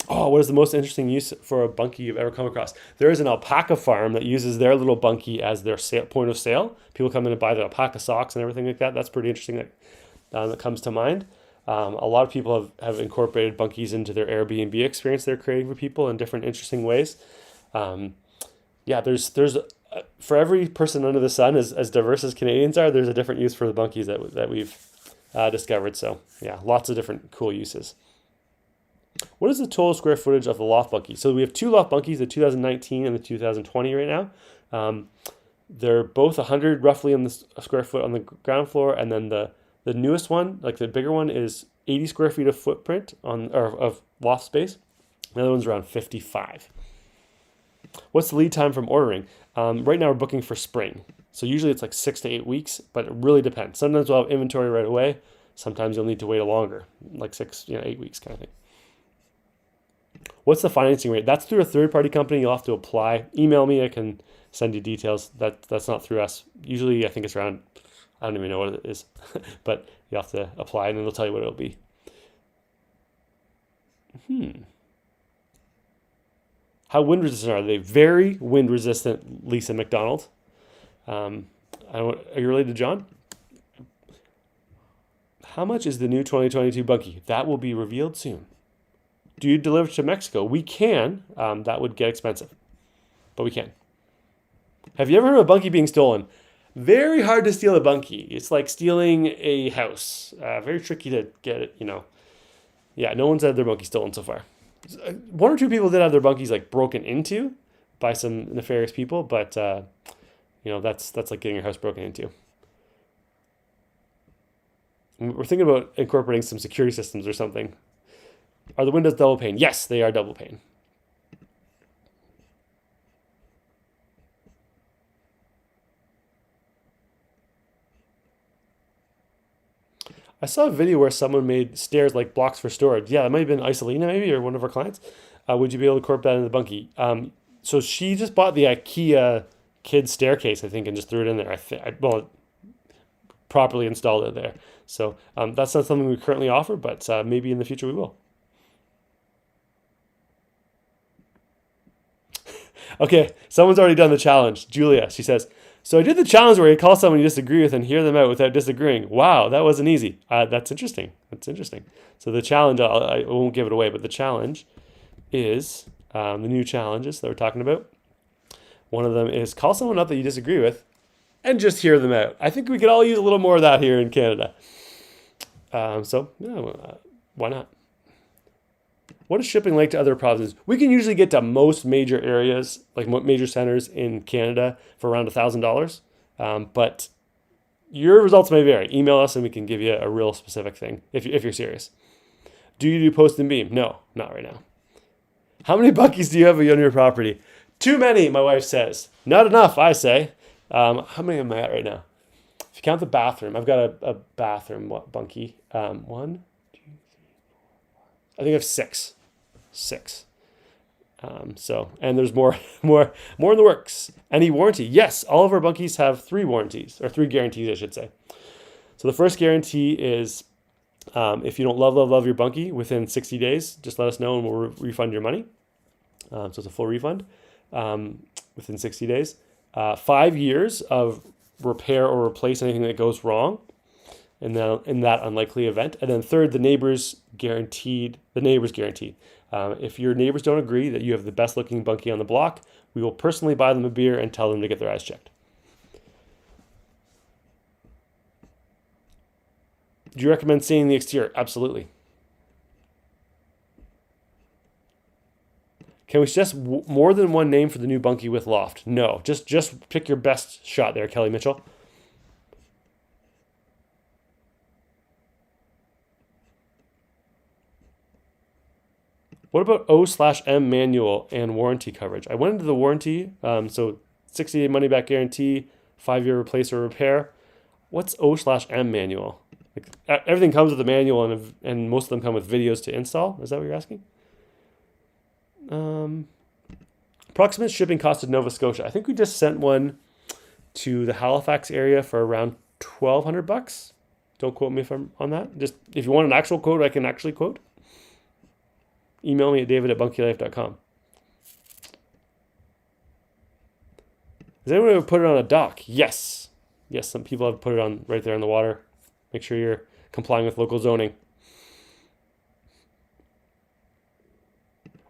Oh, what is the most interesting use for a Bunkie you've ever come across? There is an alpaca farm that uses their little Bunkie as their point of sale. People come in and buy the alpaca socks and everything like that. That's pretty interesting that comes to mind. A lot of people have incorporated Bunkies into their Airbnb experience they're creating for people in different interesting ways. There's for every person under the sun, as diverse as Canadians are, there's a different use for the Bunkies that we've discovered. So yeah, lots of different cool uses. What is the total square footage of the loft Bunkie? So we have 2 loft Bunkies, the 2019 and the 2020 right now. They're both 100 roughly on the square foot on the ground floor, and then the newest one, like the bigger one, is 80 square feet of footprint of loft space. The other one's around 55. What's the lead time from ordering? Right now we're booking for spring, so usually it's like 6 to 8 weeks, but it really depends. Sometimes we'll have inventory right away. Sometimes you'll need to wait a longer, like 8 weeks kind of thing. What's the financing rate? That's through a third-party company. You'll have to apply. Email me. I can send you details. That's not through us. Usually, I think it's around, I don't even know what it is, but you have to apply, and then they'll tell you what it'll be. How wind resistant are they? Very wind resistant, Lisa McDonald. Are you related to John? How much is the new 2022 Bunkie? That will be revealed soon. Do you deliver to Mexico? We can. That would get expensive, but we can. Have you ever heard of a Bunkie being stolen? Very hard to steal a Bunkie. It's like stealing a house. Very tricky to get it, Yeah, no one's had their bunkie stolen so far. One or two people did have their bunkies like broken into by some nefarious people, but that's like getting your house broken into. We're thinking about incorporating some security systems or something. Are the windows double pane? Yes, they are double pane. I saw a video where someone made stairs like blocks for storage. Yeah, that might have been Isolina maybe, or one of our clients. Would you be able to incorporate that in the bunkie? So she just bought the IKEA kid staircase, I think, and just threw it in there. Properly installed it there. So that's not something we currently offer, but maybe in the future we will. Okay, someone's already done the challenge. Julia, she says, so I did the challenge where you call someone you disagree with and hear them out without disagreeing. Wow, that wasn't easy. That's interesting. So the challenge, I won't give it away, but the challenge is the new challenges that we're talking about. One of them is call someone up that you disagree with and just hear them out. I think we could all use a little more of that here in Canada. Why not? What is shipping like to other provinces? We can usually get to most major areas, like major centers in Canada, for around $1,000. But your results may vary. Email us and we can give you a real specific thing if you're serious. Do you do post and beam? No, not right now. How many bunkies do you have on your property? Too many, my wife says. Not enough, I say. How many am I at right now? If you count the bathroom, I've got a bathroom bunkie. 1, 2, 3, 4, 5. I think I have 6. And there's more in the works. Any warranty? Yes, all of our bunkies have 3 warranties, or 3 guarantees, I should say. So the first guarantee is if you don't love your bunkie within 60 days, just let us know and we'll refund your money. So it's a full refund within 60 days. 5 years of repair or replace anything that goes wrong in that unlikely event. And then third, the neighbor's guarantee. If your neighbors don't agree that you have the best looking bunkie on the block, we will personally buy them a beer and tell them to get their eyes checked. Do you recommend seeing the exterior? Absolutely. Can we suggest more than one name for the new bunkie with loft? No, just pick your best shot there, Kelly Mitchell. What about O/M manual and warranty coverage? I went into the warranty, so 60-day money-back guarantee, 5-year replace or repair. What's O/M manual? Like, everything comes with a manual, and most of them come with videos to install. Is that what you're asking? Approximate shipping cost of Nova Scotia. I think we just sent one to the Halifax area for around $1,200. Don't quote me if I'm on that. Just if you want an actual quote, I can actually quote. Email me at david@bunkylife.com. Has anyone ever put it on a dock? Yes. Yes, some people have put it on right there in the water. Make sure you're complying with local zoning.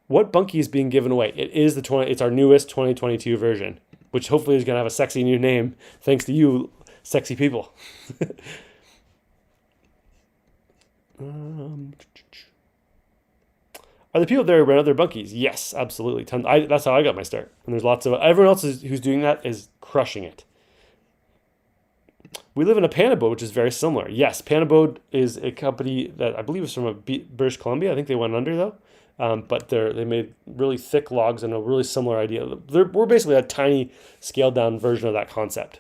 What bunkie is being given away? It's our newest 2022 version, which hopefully is going to have a sexy new name, thanks to you, sexy people. Are the people there who rent out their bunkies? Yes, absolutely. That's how I got my start. And there's lots of everyone else who's doing that is crushing it. We live in a Panabode, which is very similar. Yes, Panabode is a company that I believe is from British Columbia. I think they went under though. But they made really thick logs and a really similar idea. We're basically a tiny scaled down version of that concept,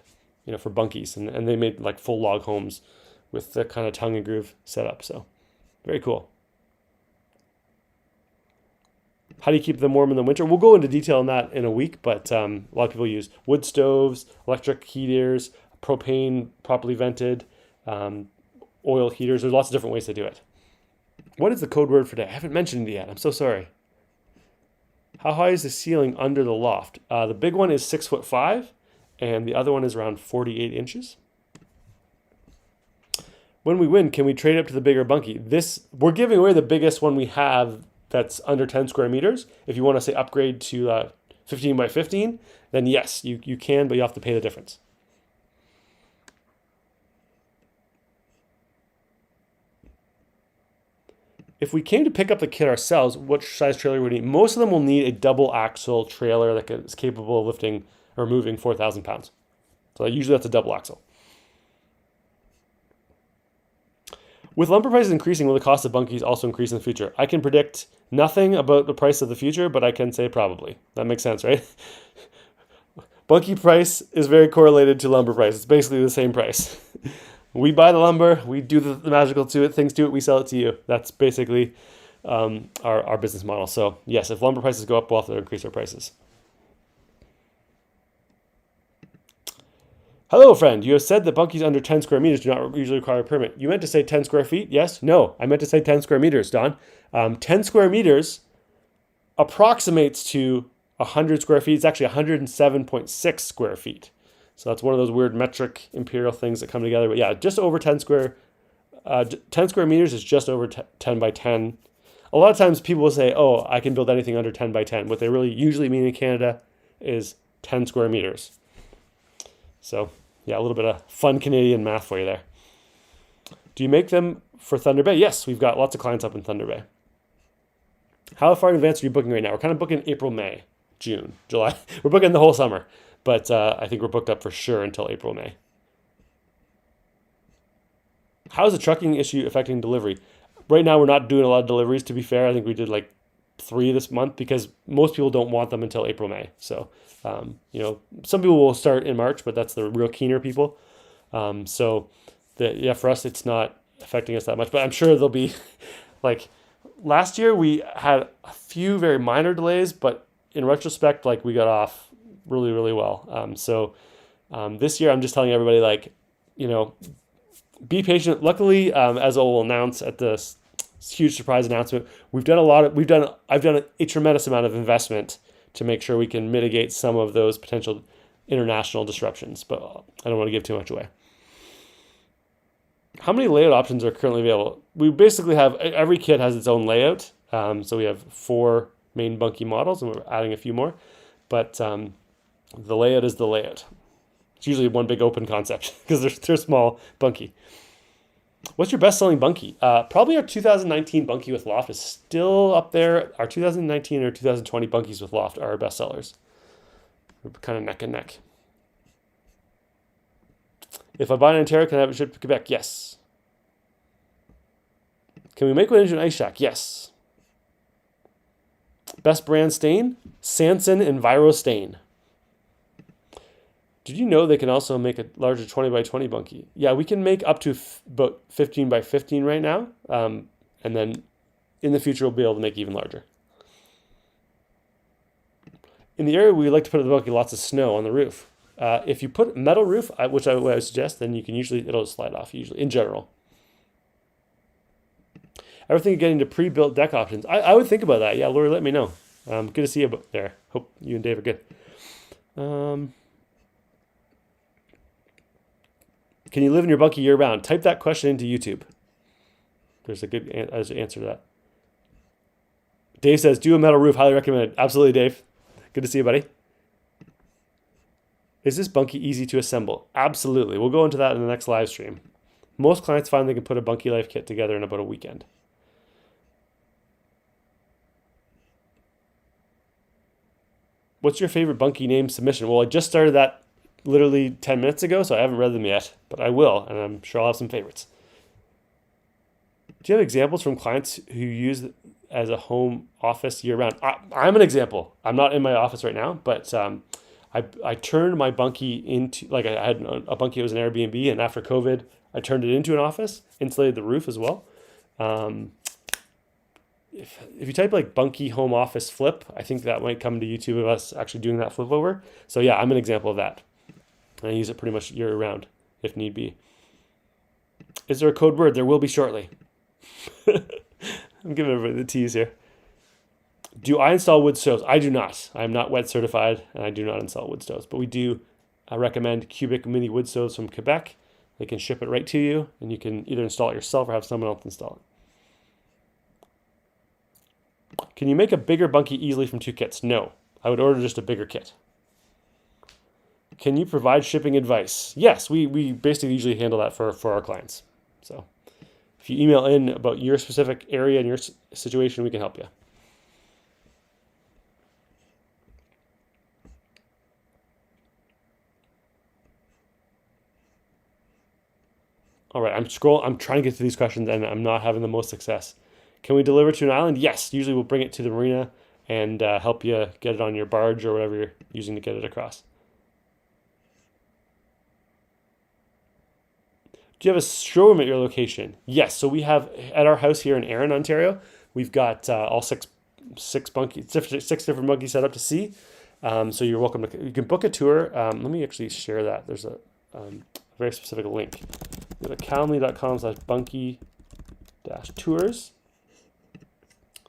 for bunkies. And they made like full log homes with the kind of tongue and groove setup. So very cool. How do you keep them warm in the winter? We'll go into detail on that in a week, but a lot of people use wood stoves, electric heaters, propane properly vented, oil heaters. There's lots of different ways to do it. What is the code word for today? I haven't mentioned it yet. I'm so sorry. How high is the ceiling under the loft? The big one is 6'5", and the other one is around 48 inches. When we win, can we trade up to the bigger bunkie? We're giving away the biggest one we have that's under 10 square meters. If you want to say upgrade to 15 by 15, then yes, you can, but you have to pay the difference. if we came to pick up the kit ourselves, what size trailer would we need? Most of them will need a double axle trailer that is capable of lifting or moving 4,000 pounds. So usually that's a double axle. With lumber prices increasing, will the cost of bunkies also increase in the future? I can predict nothing about the price of the future, but I can say probably. That makes sense, right? Bunkie price is very correlated to lumber price. It's basically the same price. We buy the lumber, we do the magical to it, things to it, we sell it to you. That's basically our business model. So yes, if lumber prices go up, we'll have to increase our prices. Hello, friend. You have said that bunkies under 10 square meters do not usually require a permit. You meant to say 10 square feet? Yes? No. I meant to say 10 square meters, Don. 10 square meters approximates to 100 square feet. It's actually 107.6 square feet. So that's one of those weird metric imperial things that come together. But yeah, just over 10 square meters is just over 10 by 10. A lot of times people will say, oh, I can build anything under 10 by 10. What they really usually mean in Canada is 10 square meters. So yeah, a little bit of fun Canadian math for you there. Do you make them for Thunder Bay? Yes, we've got lots of clients up in Thunder Bay. How far in advance are you booking right now? We're kind of booking April, May, June, July. We're booking the whole summer, but I think we're booked up for sure until April, May. How is the trucking issue affecting delivery? Right now, we're not doing a lot of deliveries, to be fair. I think we did like 3 this month because most people don't want them until April, May. So, some people will start in March, but that's the real keener people. For us, it's not affecting us that much, but I'm sure there'll be like last year we had a few very minor delays, but in retrospect, like we got off really, really well. This year I'm just telling everybody be patient. Luckily, as I will announce at this huge surprise announcement, I've done a tremendous amount of investment to make sure we can mitigate some of those potential international disruptions, but I don't want to give too much away. How many layout options are currently available? We basically have, every kit has its own layout. So we have 4 main bunkie models and we're adding a few more, but the layout is the layout. It's usually one big open concept because they're small bunkie. What's your best-selling bunkie? Probably our 2019 bunkie with loft is still up there. Our 2019 or 2020 bunkies with loft are our best sellers. We're kind of neck and neck. If I buy in Ontario, can I have it shipped to Quebec? Yes. Can we make one into an ice shack? Yes. Best brand stain? Sanson Enviro Stain. Did you know they can also make a larger 20 by 20 bunkie? Yeah, we can make up to about 15 by 15 right now. And then in the future, we'll be able to make even larger. In the area we like to put in the bunkie, lots of snow on the roof. If you put metal roof, which I would suggest, then you can it'll slide off usually, in general. Ever think of getting to pre-built deck options? I would think about that. Yeah, Lori, let me know. Good to see you there. Hope you and Dave are good. Can you live in your bunkie year-round? Type that question into YouTube. There's a good answer to that. Dave says, do a metal roof. Highly recommended. Absolutely, Dave. Good to see you, buddy. Is this bunkie easy to assemble? Absolutely. We'll go into that in the next live stream. Most clients find they can put a Bunkie Life kit together in about a weekend. What's your favorite bunkie name submission? Well, I just started that literally 10 minutes ago, so I haven't read them yet, but I will, and I'm sure I'll have some favorites. Do you have examples from clients who use it as a home office year-round? I'm an example. I'm not in my office right now, but I turned my bunkie into, I had a bunkie that was an Airbnb, and after COVID, I turned it into an office, insulated the roof as well. If you type bunkie home office flip, I think that might come to YouTube of us actually doing that flip over. So yeah, I'm an example of that. I use it pretty much year round if need be. Is there a code word? There will be shortly. I'm giving everybody the tease here. Do I install wood stoves? I do not. I am not wet certified and I do not install wood stoves, but we do recommend cubic mini wood stoves from Quebec. They can ship it right to you and you can either install it yourself or have someone else install it. Can you make a bigger bunkie easily from 2 kits? No. I would order just a bigger kit. Can you provide shipping advice? Yes, we basically usually handle that for our clients. So if you email in about your specific area and your situation, we can help you. All right, I'm trying to get to these questions and I'm not having the most success. Can we deliver to an island? Yes. Usually we'll bring it to the marina and help you get it on your barge or whatever you're using to get it across. Do you have a showroom at your location? Yes. So we have at our house here in Erin, Ontario, we've got all six different monkeys set up to see. So you're welcome to. You can book a tour. Let me actually share that. There's a very specific link. Go to calendly.com/bunkie-tours.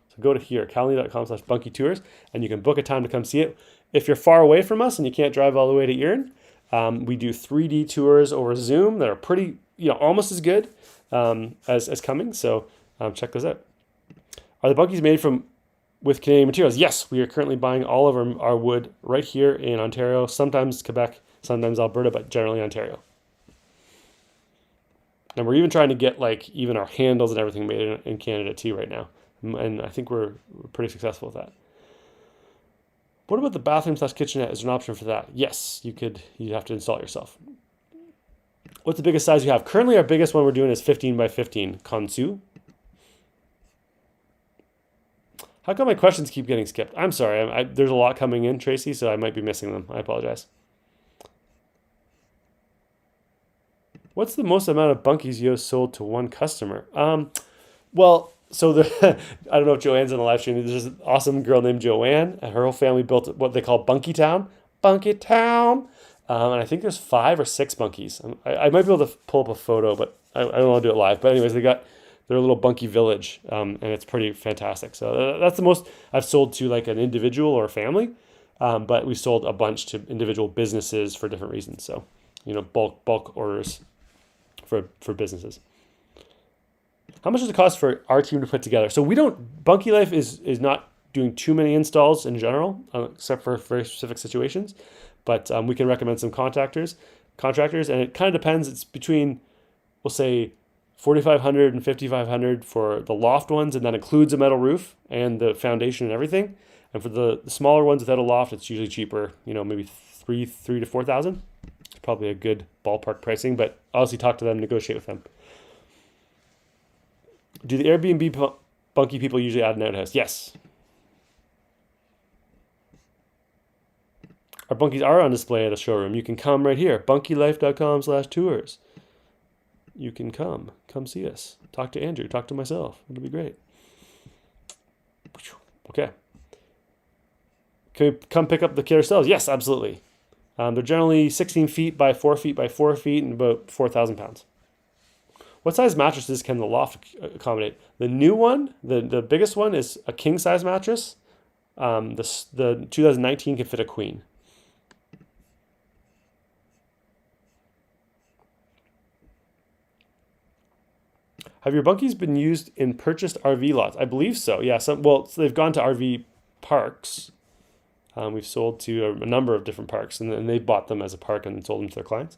So go to here, calendly.com/bunkie-tours, and you can book a time to come see it. If you're far away from us and you can't drive all the way to Erin, we do 3D tours over Zoom that are pretty, almost as good as coming. So check those out. Are the bunkies made with Canadian materials? Yes, we are currently buying all of our wood right here in Ontario, sometimes Quebec, sometimes Alberta, but generally Ontario. And we're even trying to get even our handles and everything made in Canada too right now. And I think we're pretty successful with that. What about the bathroom/kitchenette? Is there an option for that? Yes, you'd have to install it yourself. What's the biggest size you have? Currently our biggest one we're doing is 15 by 15 Kansu. How come my questions keep getting skipped? I'm sorry. There's a lot coming in, Tracy, so I might be missing them. I apologize. What's the most amount of bunkies you have sold to one customer? Well, so I don't know if Joanne's in the live stream. There's an awesome girl named Joanne, and her whole family built what they call Bunkie Town. Bunkie Town. And I think there's 5 or 6 bunkies. I might be able to pull up a photo, but I don't want to do it live. But anyways, they got their little bunkie village, and it's pretty fantastic. So that's the most I've sold to an individual or a family. But we sold a bunch to individual businesses for different reasons. So, bulk orders for businesses. How much does it cost for our team to put together? So Bunkie Life is not doing too many installs in general, except for very specific situations. But we can recommend some contractors, and it kind of depends. It's between, we'll say, $4,500 and $5,500 for the loft ones, and that includes a metal roof and the foundation and everything. And for the smaller ones without a loft, it's usually cheaper. Maybe $3,000 to $4,000. It's probably a good ballpark pricing, but obviously talk to them, negotiate with them. Do the Airbnb bunkie people usually add an outhouse? Yes. Our bunkies are on display at a showroom. You can come right here, bunkielife.com/tours. You can come see us. Talk to Andrew, talk to myself. It'll be great. Okay. Can we come pick up the kit ourselves? Yes, absolutely. They're generally 16 feet by 4 feet by 4 feet and about 4,000 pounds. What size mattresses can the loft accommodate? The new one, the biggest one, is a king size mattress. The 2019 can fit a queen. Have your bunkies been used in purchased RV lots? I believe so. Yeah. So they've gone to RV parks. We've sold to a number of different parks, and they bought them as a park and sold them to their clients.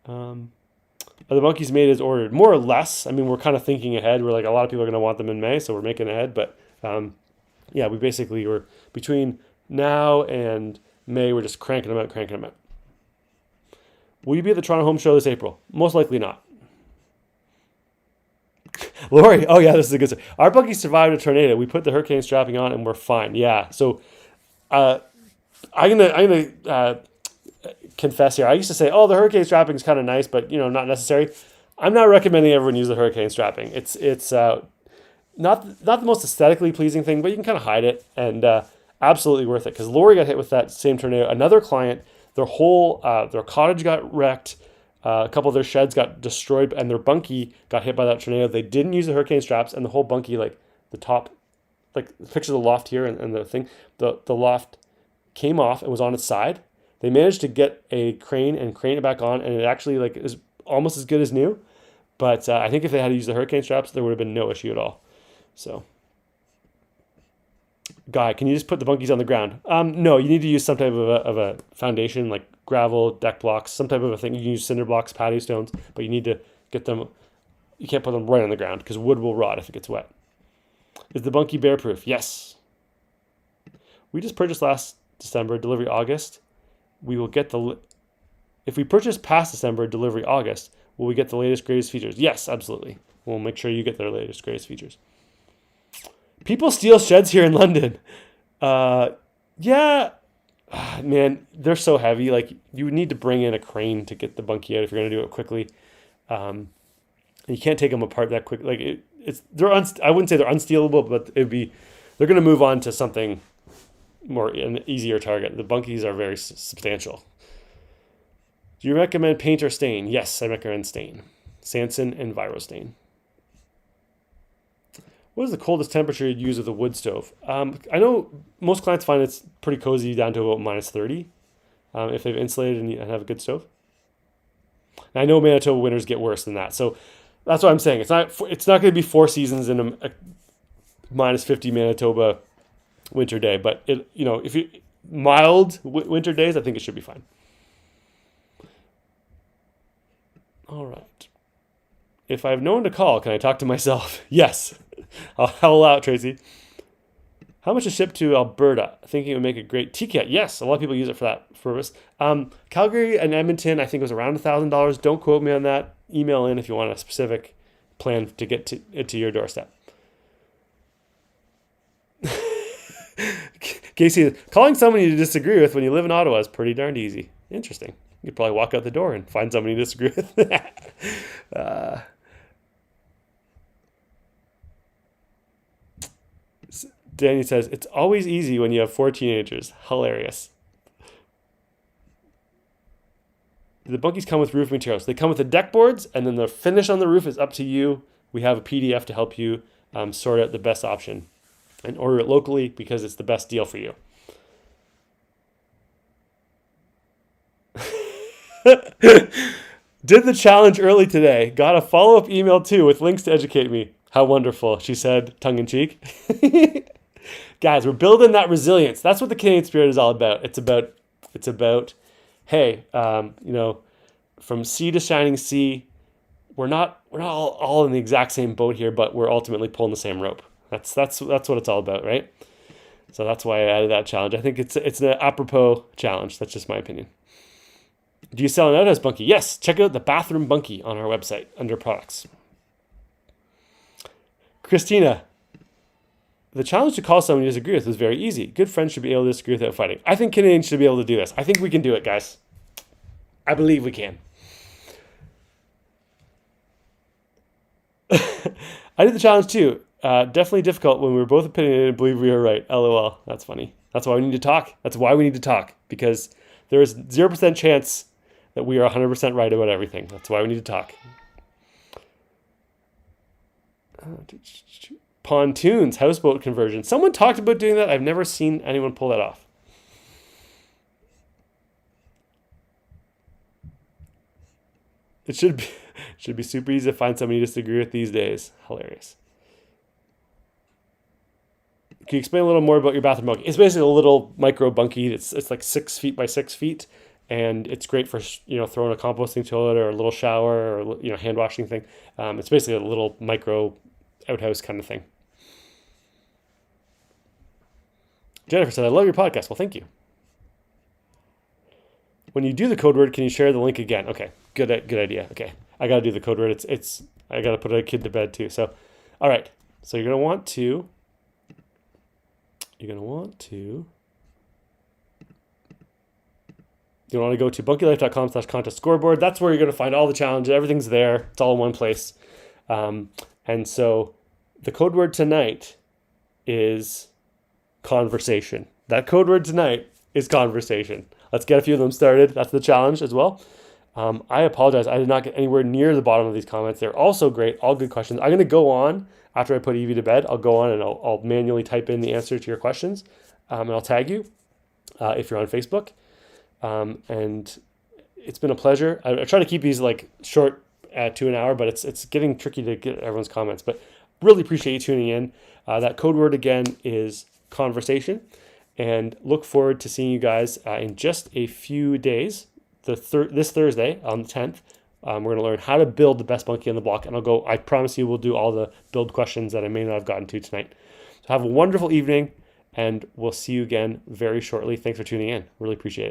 Are the bunkies made as ordered? More or less. I mean, we're kind of thinking ahead. We're a lot of people are going to want them in May, so we're making ahead. But we basically were between now and May, we're just cranking them out. Will you be at the Toronto Home Show this April? Most likely not. Lori, oh yeah, this is a good story. Our bunkie survived a tornado. We put the hurricane strapping on and we're fine. Yeah, so I'm gonna confess here. I used to say, the hurricane strapping is kind of nice, but not necessary. I'm not recommending everyone use the hurricane strapping. It's not the most aesthetically pleasing thing, but you can kind of hide it, and absolutely worth it. Because Lori got hit with that same tornado. Another client, their cottage got wrecked. A couple of their sheds got destroyed, and their bunkie got hit by that tornado. They didn't use the hurricane straps, and the whole bunkie, the top, picture the loft here and the thing, the loft came off and was on its side. They managed to get a crane and crane it back on, and it actually is almost as good as new. But I think if they had to use the hurricane straps, there would have been no issue at all. So, Guy, can you just put the bunkies on the ground? No, you need to use some type of a foundation, like gravel, deck blocks, some type of a thing. You can use cinder blocks, patio stones, but you need to get them you can't put them right on the ground because wood will rot if it gets wet. Is the Bunkie bear proof? Yes. We just purchased last December, delivery August. We will get if we purchase past December, delivery August, will we get the latest, greatest features? Yes, absolutely. We'll make sure you get their latest, greatest features. People steal sheds here in London. Yeah, man, they're so heavy. Like, you would need to bring in a crane to get the bunkie out if you're going to do it quickly. You can't take them apart that quick. Like, I wouldn't say they're unstealable, but they're going to move on to something more an easier target. The bunkies are very substantial. Do you recommend paint or stain? Yes, I recommend stain. Sanson and Virostain. What is the coldest temperature you'd use with a wood stove? I know most clients find it's pretty cozy down to about minus 30 if they've insulated and have a good stove. And I know Manitoba winters get worse than that. So that's what I'm saying. It's not going to be 4 seasons in a minus 50 Manitoba winter day. But if you mild winter days, I think it should be fine. All right. If I have no one to call, can I talk to myself? Yes. I'll howl out, Tracy. How much is shipped to Alberta? Thinking it would make a great TCAT. Yes, a lot of people use it for that purpose. Calgary and Edmonton, I think, was around $1,000. Don't quote me on that. Email in if you want a specific plan to get it to your doorstep. Casey, calling somebody you disagree with when you live in Ottawa is pretty darned easy. Interesting. You could probably walk out the door and find somebody you disagree with. Danny says, it's always easy when you have 4 teenagers. Hilarious. The bunkies come with roof materials. They come with the deck boards, and then the finish on the roof is up to you. We have a PDF to help you sort out the best option and order it locally because it's the best deal for you. Did the challenge early today. Got a follow-up email too with links to educate me. How wonderful, she said, tongue-in-cheek. Guys, we're building that resilience. That's what the Canadian spirit is all about. It's about, hey, from sea to shining sea, we're not all in the exact same boat here, but we're ultimately pulling the same rope. That's what it's all about, right? So that's why I added that challenge. I think it's an apropos challenge. That's just my opinion. Do you sell an outhouse bunkie? Yes. Check out the bathroom bunkie on our website under products. Christina, the challenge to call someone you disagree with is very easy. Good friends should be able to disagree without fighting. I think Canadians should be able to do this. I think we can do it, guys. I believe we can. I did the challenge too. Definitely difficult when we were both opinionated and believe we were right. LOL. That's funny. That's why we need to talk. Because there is 0% chance that we are 100% right about everything. That's why we need to talk. Pontoons, houseboat conversion. Someone talked about doing that. I've never seen anyone pull that off. It should be super easy to find somebody you disagree with these days. Hilarious. Can you explain a little more about your bathroom bunkie? It's basically a little micro bunkie. It's like 6 feet by 6 feet, and it's great for throwing a composting toilet or a little shower or hand washing thing. It's basically a little micro outhouse kind of thing. Jennifer said, I love your podcast. Well, thank you. When you do the code word, can you share the link again? Okay, good idea. Okay, I got to do the code word. I got to put a kid to bed too. So, all right. So you're going to want to go to bunkylife.com/contest scoreboard. That's where you're going to find all the challenges. Everything's there. It's all in one place. And so the code word tonight is conversation. That code word tonight is conversation. Let's get a few of them started. That's the challenge as well. I apologize. I did not get anywhere near the bottom of these comments. They're also great. All good questions. I'm going to go on after I put Evie to bed. I'll go on and I'll manually type in the answer to your questions. And I'll tag you if you're on Facebook. And it's been a pleasure. I try to keep these like short to an hour, but it's getting tricky to get everyone's comments. But really appreciate you tuning in. That code word again is conversation. And look forward to seeing you guys in just a few days. This Thursday on the 10th, We're going to learn how to build the best bunkie on the block, and I promise you we'll do all the build questions that I may not have gotten to tonight. So have a wonderful evening, and we'll see you again very shortly. Thanks for tuning in. Really appreciate it.